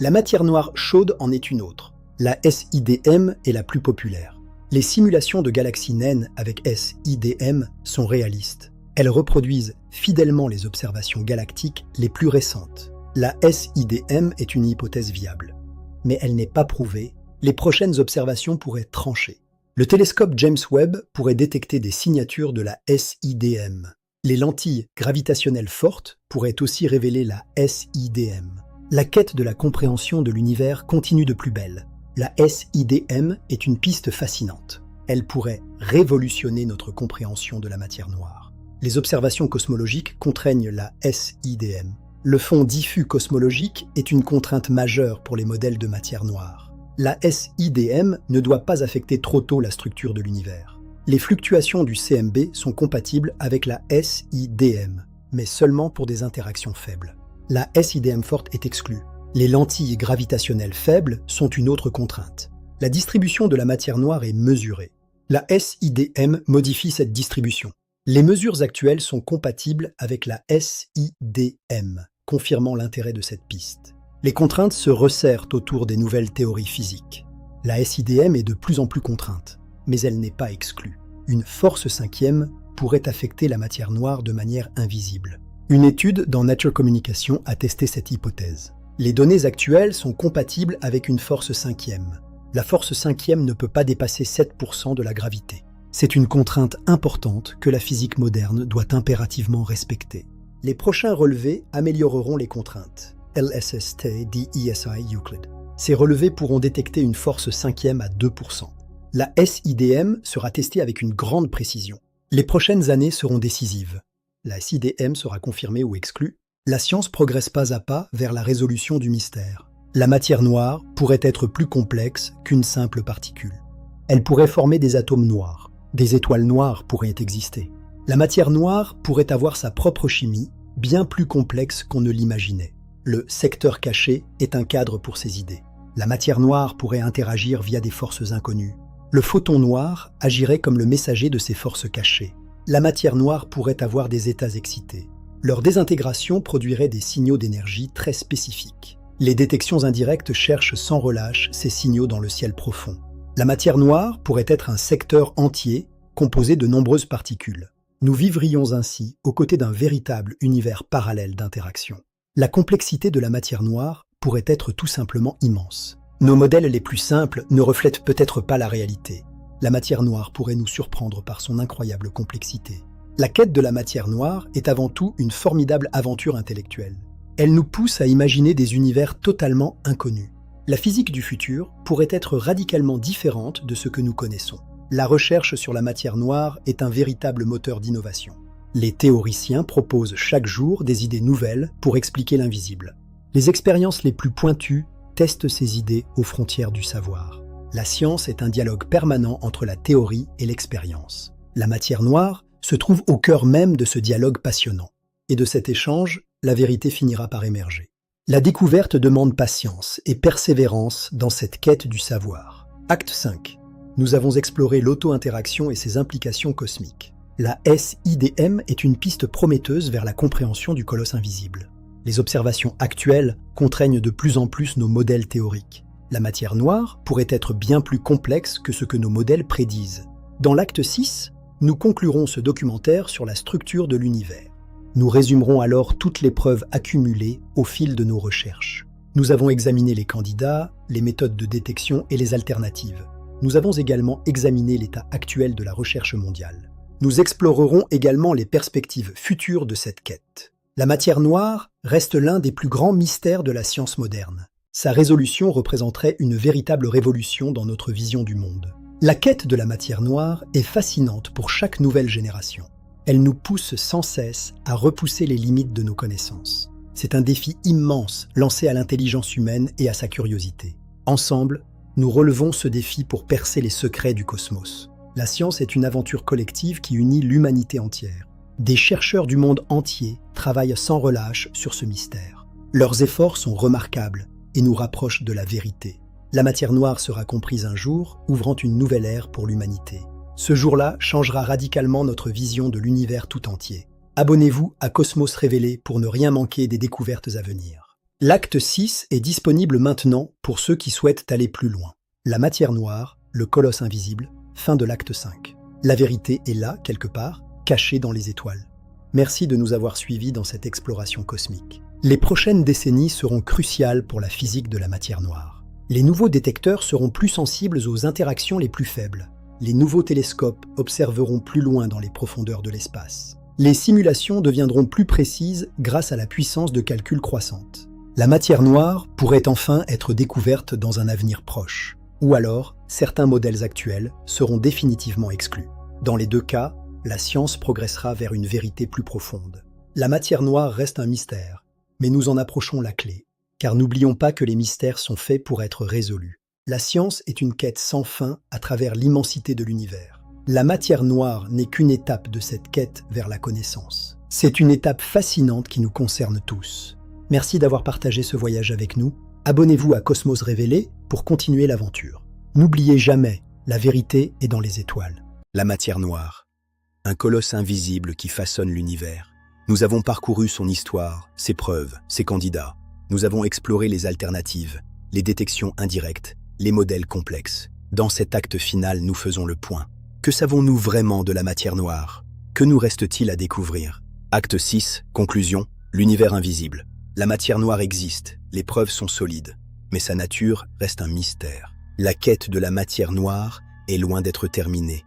La matière noire chaude en est une autre. La SIDM est la plus populaire. Les simulations de galaxies naines avec SIDM sont réalistes. Elles reproduisent fidèlement les observations galactiques les plus récentes. La SIDM est une hypothèse viable. Mais elle n'est pas prouvée. Les prochaines observations pourraient trancher. Le télescope James Webb pourrait détecter des signatures de la SIDM. Les lentilles gravitationnelles fortes pourraient aussi révéler la SIDM. La quête de la compréhension de l'univers continue de plus belle. La SIDM est une piste fascinante. Elle pourrait révolutionner notre compréhension de la matière noire. Les observations cosmologiques contraignent la SIDM. Le fond diffus cosmologique est une contrainte majeure pour les modèles de matière noire. La SIDM ne doit pas affecter trop tôt la structure de l'univers. Les fluctuations du CMB sont compatibles avec la SIDM, mais seulement pour des interactions faibles. La SIDM forte est exclue. Les lentilles gravitationnelles faibles sont une autre contrainte. La distribution de la matière noire est mesurée. La SIDM modifie cette distribution. Les mesures actuelles sont compatibles avec la SIDM, confirmant l'intérêt de cette piste. Les contraintes se resserrent autour des nouvelles théories physiques. La SIDM est de plus en plus contrainte, mais elle n'est pas exclue. Une force cinquième pourrait affecter la matière noire de manière invisible. Une étude dans Nature Communication a testé cette hypothèse. Les données actuelles sont compatibles avec une force cinquième. La force cinquième ne peut pas dépasser 7% de la gravité. C'est une contrainte importante que la physique moderne doit impérativement respecter. Les prochains relevés amélioreront les contraintes. LSST DESI Euclid. Ces relevés pourront détecter une force cinquième à 2%. La SIDM sera testée avec une grande précision. Les prochaines années seront décisives. La SIDM sera confirmée ou exclue. La science progresse pas à pas vers la résolution du mystère. La matière noire pourrait être plus complexe qu'une simple particule. Elle pourrait former des atomes noirs. Des étoiles noires pourraient exister. La matière noire pourrait avoir sa propre chimie, bien plus complexe qu'on ne l'imaginait. Le secteur caché est un cadre pour ces idées. La matière noire pourrait interagir via des forces inconnues. Le photon noir agirait comme le messager de ces forces cachées. La matière noire pourrait avoir des états excités. Leur désintégration produirait des signaux d'énergie très spécifiques. Les détections indirectes cherchent sans relâche ces signaux dans le ciel profond. La matière noire pourrait être un secteur entier composé de nombreuses particules. Nous vivrions ainsi aux côtés d'un véritable univers parallèle d'interaction. La complexité de la matière noire pourrait être tout simplement immense. Nos modèles les plus simples ne reflètent peut-être pas la réalité. La matière noire pourrait nous surprendre par son incroyable complexité. La quête de la matière noire est avant tout une formidable aventure intellectuelle. Elle nous pousse à imaginer des univers totalement inconnus. La physique du futur pourrait être radicalement différente de ce que nous connaissons. La recherche sur la matière noire est un véritable moteur d'innovation. Les théoriciens proposent chaque jour des idées nouvelles pour expliquer l'invisible. Les expériences les plus pointues testent ces idées aux frontières du savoir. La science est un dialogue permanent entre la théorie et l'expérience. La matière noire se trouve au cœur même de ce dialogue passionnant. Et de cet échange, la vérité finira par émerger. La découverte demande patience et persévérance dans cette quête du savoir. Acte 5. Nous avons exploré l'auto-interaction et ses implications cosmiques. La SIDM est une piste prometteuse vers la compréhension du colosse invisible. Les observations actuelles contraignent de plus en plus nos modèles théoriques. La matière noire pourrait être bien plus complexe que ce que nos modèles prédisent. Dans l'acte 6, nous conclurons ce documentaire sur la structure de l'univers. Nous résumerons alors toutes les preuves accumulées au fil de nos recherches. Nous avons examiné les candidats, les méthodes de détection et les alternatives. Nous avons également examiné l'état actuel de la recherche mondiale. Nous explorerons également les perspectives futures de cette quête. La matière noire reste l'un des plus grands mystères de la science moderne. Sa résolution représenterait une véritable révolution dans notre vision du monde. La quête de la matière noire est fascinante pour chaque nouvelle génération. Elle nous pousse sans cesse à repousser les limites de nos connaissances. C'est un défi immense lancé à l'intelligence humaine et à sa curiosité. Ensemble, nous relevons ce défi pour percer les secrets du cosmos. La science est une aventure collective qui unit l'humanité entière. Des chercheurs du monde entier travaillent sans relâche sur ce mystère. Leurs efforts sont remarquables et nous rapprochent de la vérité. La matière noire sera comprise un jour, ouvrant une nouvelle ère pour l'humanité. Ce jour-là changera radicalement notre vision de l'univers tout entier. Abonnez-vous à Cosmos Révélé pour ne rien manquer des découvertes à venir. L'acte 6 est disponible maintenant pour ceux qui souhaitent aller plus loin. La matière noire, le colosse invisible, fin de l'acte 5. La vérité est là, quelque part, cachée dans les étoiles. Merci de nous avoir suivis dans cette exploration cosmique. Les prochaines décennies seront cruciales pour la physique de la matière noire. Les nouveaux détecteurs seront plus sensibles aux interactions les plus faibles. Les nouveaux télescopes observeront plus loin dans les profondeurs de l'espace. Les simulations deviendront plus précises grâce à la puissance de calcul croissante. La matière noire pourrait enfin être découverte dans un avenir proche. Ou alors, certains modèles actuels seront définitivement exclus. Dans les deux cas, la science progressera vers une vérité plus profonde. La matière noire reste un mystère, mais nous en approchons la clé. Car n'oublions pas que les mystères sont faits pour être résolus. La science est une quête sans fin à travers l'immensité de l'univers. La matière noire n'est qu'une étape de cette quête vers la connaissance. C'est une étape fascinante qui nous concerne tous. Merci d'avoir partagé ce voyage avec nous. Abonnez-vous à Cosmos Révélé pour continuer l'aventure. N'oubliez jamais, la vérité est dans les étoiles. La matière noire, un colosse invisible qui façonne l'univers. Nous avons parcouru son histoire, ses preuves, ses candidats. Nous avons exploré les alternatives, les détections indirectes, les modèles complexes. Dans cet acte final, nous faisons le point. Que savons-nous vraiment de la matière noire? Que nous reste-t-il à découvrir? Acte 6, conclusion, l'univers invisible. La matière noire existe, les preuves sont solides, mais sa nature reste un mystère. La quête de la matière noire est loin d'être terminée.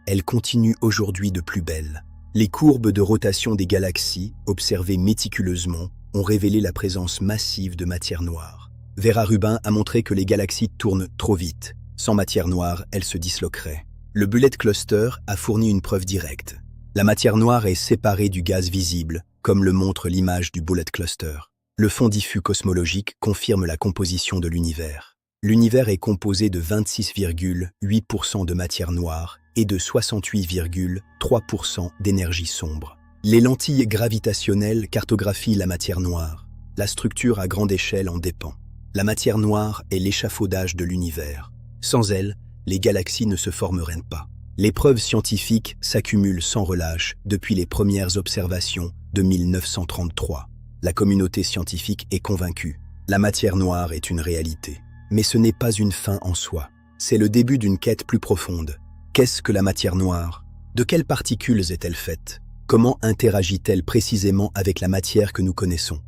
Elle continue aujourd'hui de plus belle. Les courbes de rotation des galaxies, observées méticuleusement, ont révélé la présence massive de matière noire. Vera Rubin a montré que les galaxies tournent trop vite. Sans matière noire, elles se disloqueraient. Le Bullet Cluster a fourni une preuve directe. La matière noire est séparée du gaz visible, comme le montre l'image du Bullet Cluster. Le fond diffus cosmologique confirme la composition de l'univers. L'univers est composé de 26,8% de matière noire et de 68,3% d'énergie sombre. Les lentilles gravitationnelles cartographient la matière noire. La structure à grande échelle en dépend. La matière noire est l'échafaudage de l'univers. Sans elle, les galaxies ne se formeraient pas. Les preuves scientifiques s'accumulent sans relâche depuis les premières observations de 1933. La communauté scientifique est convaincue. La matière noire est une réalité. Mais ce n'est pas une fin en soi. C'est le début d'une quête plus profonde. Qu'est-ce que la matière noire? De quelles particules est-elle faite? Comment interagit-elle précisément avec la matière que nous connaissons?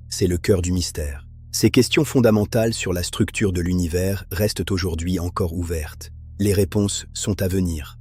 C'est le cœur du mystère. Ces questions fondamentales sur la structure de l'univers restent aujourd'hui encore ouvertes. Les réponses sont à venir.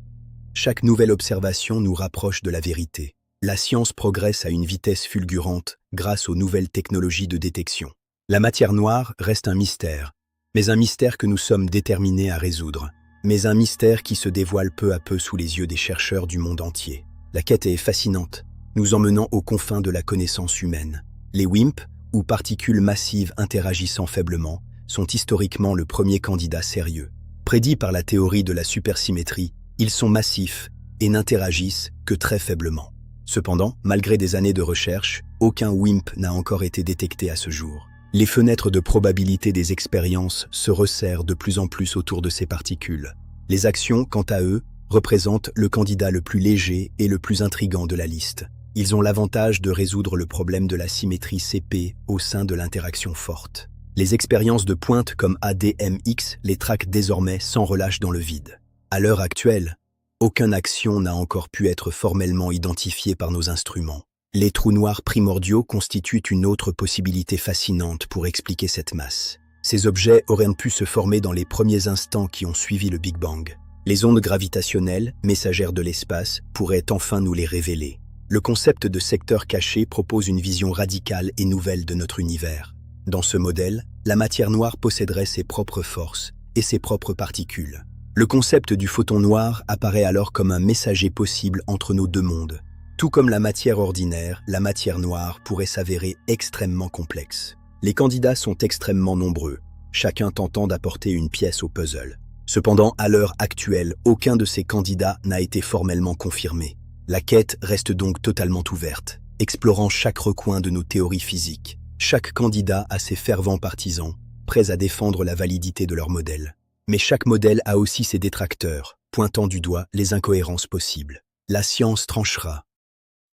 Chaque nouvelle observation nous rapproche de la vérité. La science progresse à une vitesse fulgurante grâce aux nouvelles technologies de détection. La matière noire reste un mystère, mais un mystère que nous sommes déterminés à résoudre. Mais un mystère qui se dévoile peu à peu sous les yeux des chercheurs du monde entier. La quête est fascinante, nous emmenant aux confins de la connaissance humaine. Les WIMP, ou particules massives interagissant faiblement, sont historiquement le premier candidat sérieux. Prédits par la théorie de la supersymétrie, ils sont massifs et n'interagissent que très faiblement. Cependant, malgré des années de recherche, aucun WIMP n'a encore été détecté à ce jour. Les fenêtres de probabilité des expériences se resserrent de plus en plus autour de ces particules. Les actions, quant à eux, représentent le candidat le plus léger et le plus intrigant de la liste. Ils ont l'avantage de résoudre le problème de la symétrie CP au sein de l'interaction forte. Les expériences de pointe comme ADMX les traquent désormais sans relâche dans le vide. À l'heure actuelle, aucune action n'a encore pu être formellement identifiée par nos instruments. Les trous noirs primordiaux constituent une autre possibilité fascinante pour expliquer cette masse. Ces objets auraient pu se former dans les premiers instants qui ont suivi le Big Bang. Les ondes gravitationnelles, messagères de l'espace, pourraient enfin nous les révéler. Le concept de secteur caché propose une vision radicale et nouvelle de notre univers. Dans ce modèle, la matière noire posséderait ses propres forces et ses propres particules. Le concept du photon noir apparaît alors comme un messager possible entre nos deux mondes. Tout comme la matière ordinaire, la matière noire pourrait s'avérer extrêmement complexe. Les candidats sont extrêmement nombreux, chacun tentant d'apporter une pièce au puzzle. Cependant, à l'heure actuelle, aucun de ces candidats n'a été formellement confirmé. La quête reste donc totalement ouverte, explorant chaque recoin de nos théories physiques. Chaque candidat a ses fervents partisans, prêts à défendre la validité de leur modèle. Mais chaque modèle a aussi ses détracteurs, pointant du doigt les incohérences possibles. La science tranchera.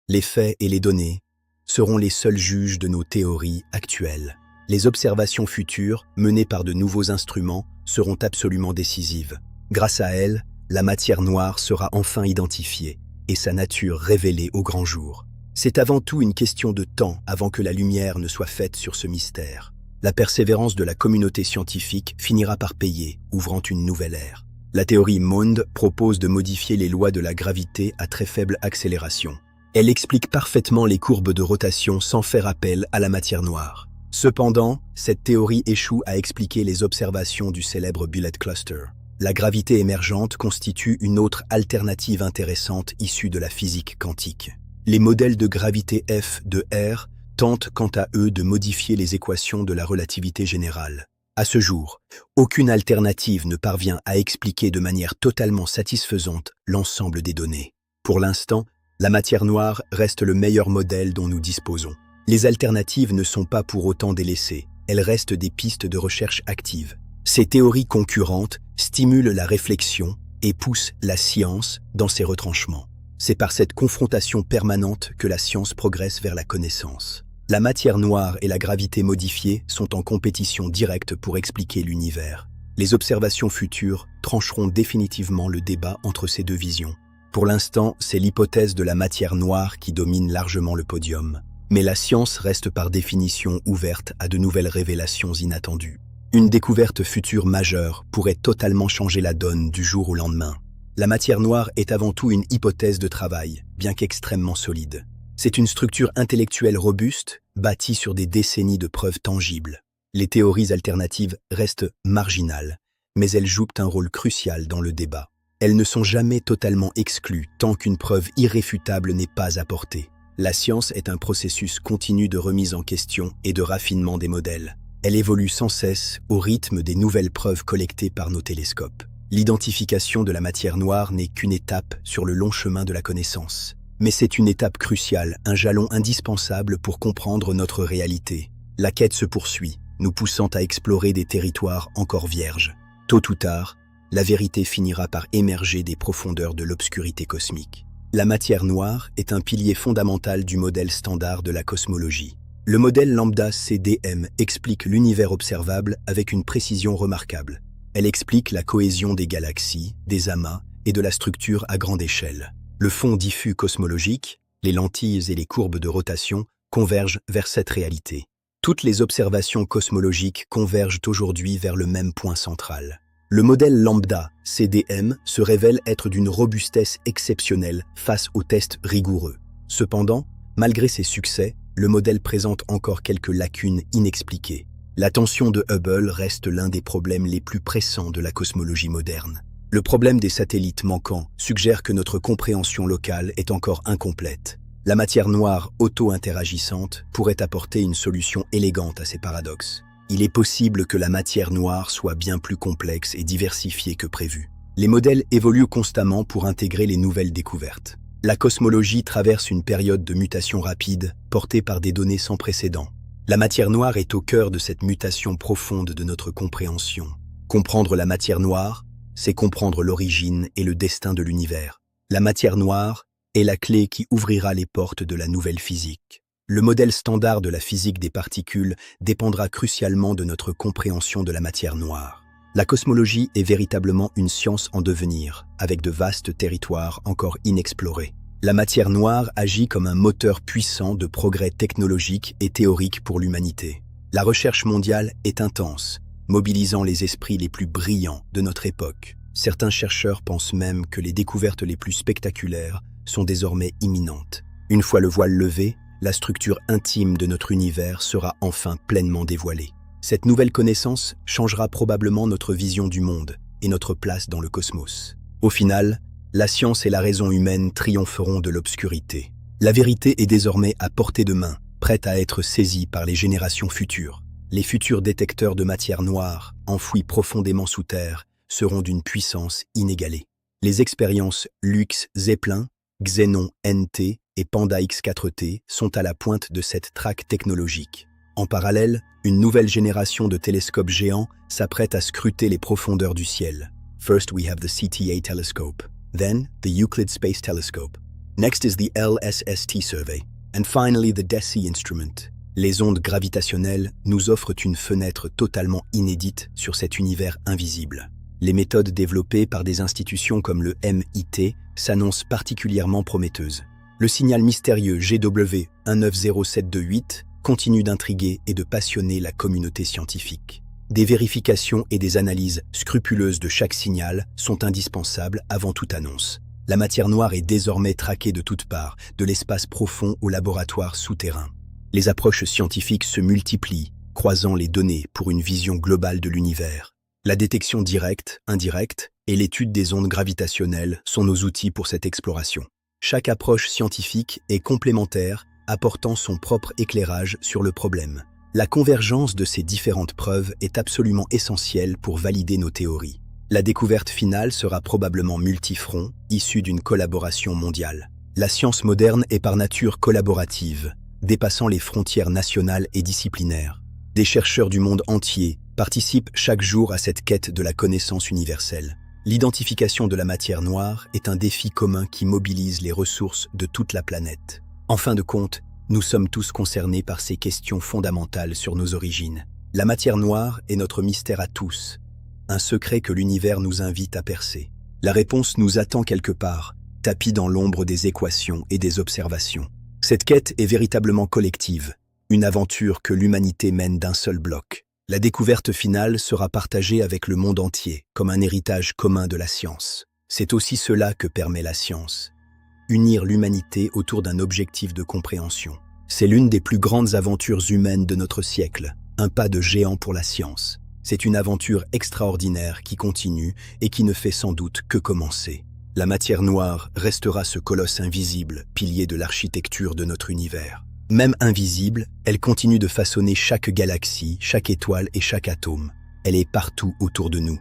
Les faits et les données seront les seuls juges de nos théories actuelles. Les observations futures, menées par de nouveaux instruments, seront absolument décisives. Grâce à elles, la matière noire sera enfin identifiée et sa nature révélée au grand jour. C'est avant tout une question de temps avant que la lumière ne soit faite sur ce mystère. La persévérance de la communauté scientifique finira par payer, ouvrant une nouvelle ère. La théorie Mond propose de modifier les lois de la gravité à très faible accélération. Elle explique parfaitement les courbes de rotation sans faire appel à la matière noire. Cependant, cette théorie échoue à expliquer les observations du célèbre Bullet Cluster. La gravité émergente constitue une autre alternative intéressante issue de la physique quantique. Les modèles de gravité F de R tentent quant à eux de modifier les équations de la relativité générale. À ce jour, aucune alternative ne parvient à expliquer de manière totalement satisfaisante l'ensemble des données. Pour l'instant, la matière noire reste le meilleur modèle dont nous disposons. Les alternatives ne sont pas pour autant délaissées, elles restent des pistes de recherche actives. Ces théories concurrentes stimulent la réflexion et poussent la science dans ses retranchements. C'est par cette confrontation permanente que la science progresse vers la connaissance. La matière noire et la gravité modifiée sont en compétition directe pour expliquer l'univers. Les observations futures trancheront définitivement le débat entre ces deux visions. Pour l'instant, c'est l'hypothèse de la matière noire qui domine largement le podium. Mais la science reste par définition ouverte à de nouvelles révélations inattendues. Une découverte future majeure pourrait totalement changer la donne du jour au lendemain. La matière noire est avant tout une hypothèse de travail, bien qu'extrêmement solide. C'est une structure intellectuelle robuste, bâtie sur des décennies de preuves tangibles. Les théories alternatives restent marginales, mais elles jouent un rôle crucial dans le débat. Elles ne sont jamais totalement exclues tant qu'une preuve irréfutable n'est pas apportée. La science est un processus continu de remise en question et de raffinement des modèles. Elle évolue sans cesse au rythme des nouvelles preuves collectées par nos télescopes. L'identification de la matière noire n'est qu'une étape sur le long chemin de la connaissance. Mais c'est une étape cruciale, un jalon indispensable pour comprendre notre réalité. La quête se poursuit, nous poussant à explorer des territoires encore vierges. Tôt ou tard, la vérité finira par émerger des profondeurs de l'obscurité cosmique. La matière noire est un pilier fondamental du modèle standard de la cosmologie. Le modèle lambda CDM explique l'univers observable avec une précision remarquable. Elle explique la cohésion des galaxies, des amas et de la structure à grande échelle. Le fond diffus cosmologique, les lentilles et les courbes de rotation convergent vers cette réalité. Toutes les observations cosmologiques convergent aujourd'hui vers le même point central. Le modèle lambda CDM se révèle être d'une robustesse exceptionnelle face aux tests rigoureux. Cependant, malgré ses succès, le modèle présente encore quelques lacunes inexpliquées. La tension de Hubble reste l'un des problèmes les plus pressants de la cosmologie moderne. Le problème des satellites manquants suggère que notre compréhension locale est encore incomplète. La matière noire auto-interagissante pourrait apporter une solution élégante à ces paradoxes. Il est possible que la matière noire soit bien plus complexe et diversifiée que prévu. Les modèles évoluent constamment pour intégrer les nouvelles découvertes. La cosmologie traverse une période de mutation rapide, portée par des données sans précédent. La matière noire est au cœur de cette mutation profonde de notre compréhension. Comprendre la matière noire, c'est comprendre l'origine et le destin de l'univers. La matière noire est la clé qui ouvrira les portes de la nouvelle physique. Le modèle standard de la physique des particules dépendra crucialement de notre compréhension de la matière noire. La cosmologie est véritablement une science en devenir, avec de vastes territoires encore inexplorés. La matière noire agit comme un moteur puissant de progrès technologique et théorique pour l'humanité. La recherche mondiale est intense, mobilisant les esprits les plus brillants de notre époque. Certains chercheurs pensent même que les découvertes les plus spectaculaires sont désormais imminentes. Une fois le voile levé, la structure intime de notre univers sera enfin pleinement dévoilée. Cette nouvelle connaissance changera probablement notre vision du monde et notre place dans le cosmos. Au final, la science et la raison humaine triompheront de l'obscurité. La vérité est désormais à portée de main, prête à être saisie par les générations futures. Les futurs détecteurs de matière noire, enfouis profondément sous terre, seront d'une puissance inégalée. Les expériences Lux Zeppelin, Xenon NT et Panda X4T sont à la pointe de cette traque technologique. En parallèle, une nouvelle génération de télescopes géants s'apprête à scruter les profondeurs du ciel. First we have the CTA telescope, then the Euclid Space Telescope. Next is the LSST survey, and finally the DESI instrument. Les ondes gravitationnelles nous offrent une fenêtre totalement inédite sur cet univers invisible. Les méthodes développées par des institutions comme le MIT s'annoncent particulièrement prometteuses. Le signal mystérieux GW 190728 continue d'intriguer et de passionner la communauté scientifique. Des vérifications et des analyses scrupuleuses de chaque signal sont indispensables avant toute annonce. La matière noire est désormais traquée de toutes parts, de l'espace profond au laboratoire souterrain. Les approches scientifiques se multiplient, croisant les données pour une vision globale de l'univers. La détection directe, indirecte et l'étude des ondes gravitationnelles sont nos outils pour cette exploration. Chaque approche scientifique est complémentaire, apportant son propre éclairage sur le problème. La convergence de ces différentes preuves est absolument essentielle pour valider nos théories. La découverte finale sera probablement multifront, issue d'une collaboration mondiale. La science moderne est par nature collaborative, dépassant les frontières nationales et disciplinaires. Des chercheurs du monde entier participent chaque jour à cette quête de la connaissance universelle. L'identification de la matière noire est un défi commun qui mobilise les ressources de toute la planète. En fin de compte, nous sommes tous concernés par ces questions fondamentales sur nos origines. La matière noire est notre mystère à tous, un secret que l'univers nous invite à percer. La réponse nous attend quelque part, tapie dans l'ombre des équations et des observations. Cette quête est véritablement collective, une aventure que l'humanité mène d'un seul bloc. La découverte finale sera partagée avec le monde entier, comme un héritage commun de la science. C'est aussi cela que permet la science. Unir l'humanité autour d'un objectif de compréhension. C'est l'une des plus grandes aventures humaines de notre siècle, un pas de géant pour la science. C'est une aventure extraordinaire qui continue et qui ne fait sans doute que commencer. La matière noire restera ce colosse invisible, pilier de l'architecture de notre univers. Même invisible, elle continue de façonner chaque galaxie, chaque étoile et chaque atome. Elle est partout autour de nous.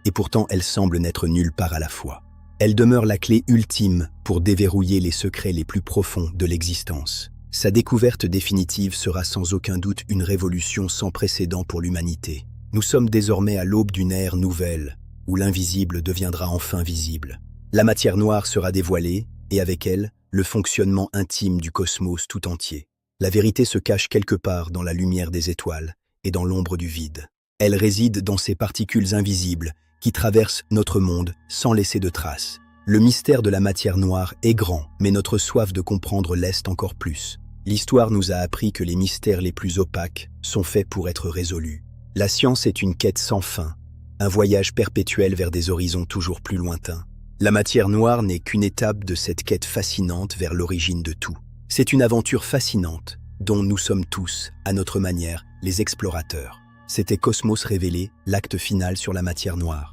Et pourtant, elle semble n'être nulle part à la fois. Elle demeure la clé ultime pour déverrouiller les secrets les plus profonds de l'existence. Sa découverte définitive sera sans aucun doute une révolution sans précédent pour l'humanité. Nous sommes désormais à l'aube d'une ère nouvelle, où l'invisible deviendra enfin visible. La matière noire sera dévoilée, et avec elle, le fonctionnement intime du cosmos tout entier. La vérité se cache quelque part dans la lumière des étoiles et dans l'ombre du vide. Elle réside dans ces particules invisibles qui traversent notre monde sans laisser de traces. Le mystère de la matière noire est grand, mais notre soif de comprendre l'est encore plus. L'histoire nous a appris que les mystères les plus opaques sont faits pour être résolus. La science est une quête sans fin, un voyage perpétuel vers des horizons toujours plus lointains. La matière noire n'est qu'une étape de cette quête fascinante vers l'origine de tout. C'est une aventure fascinante, dont nous sommes tous, à notre manière, les explorateurs. C'était Cosmos révélé, l'acte final sur la matière noire.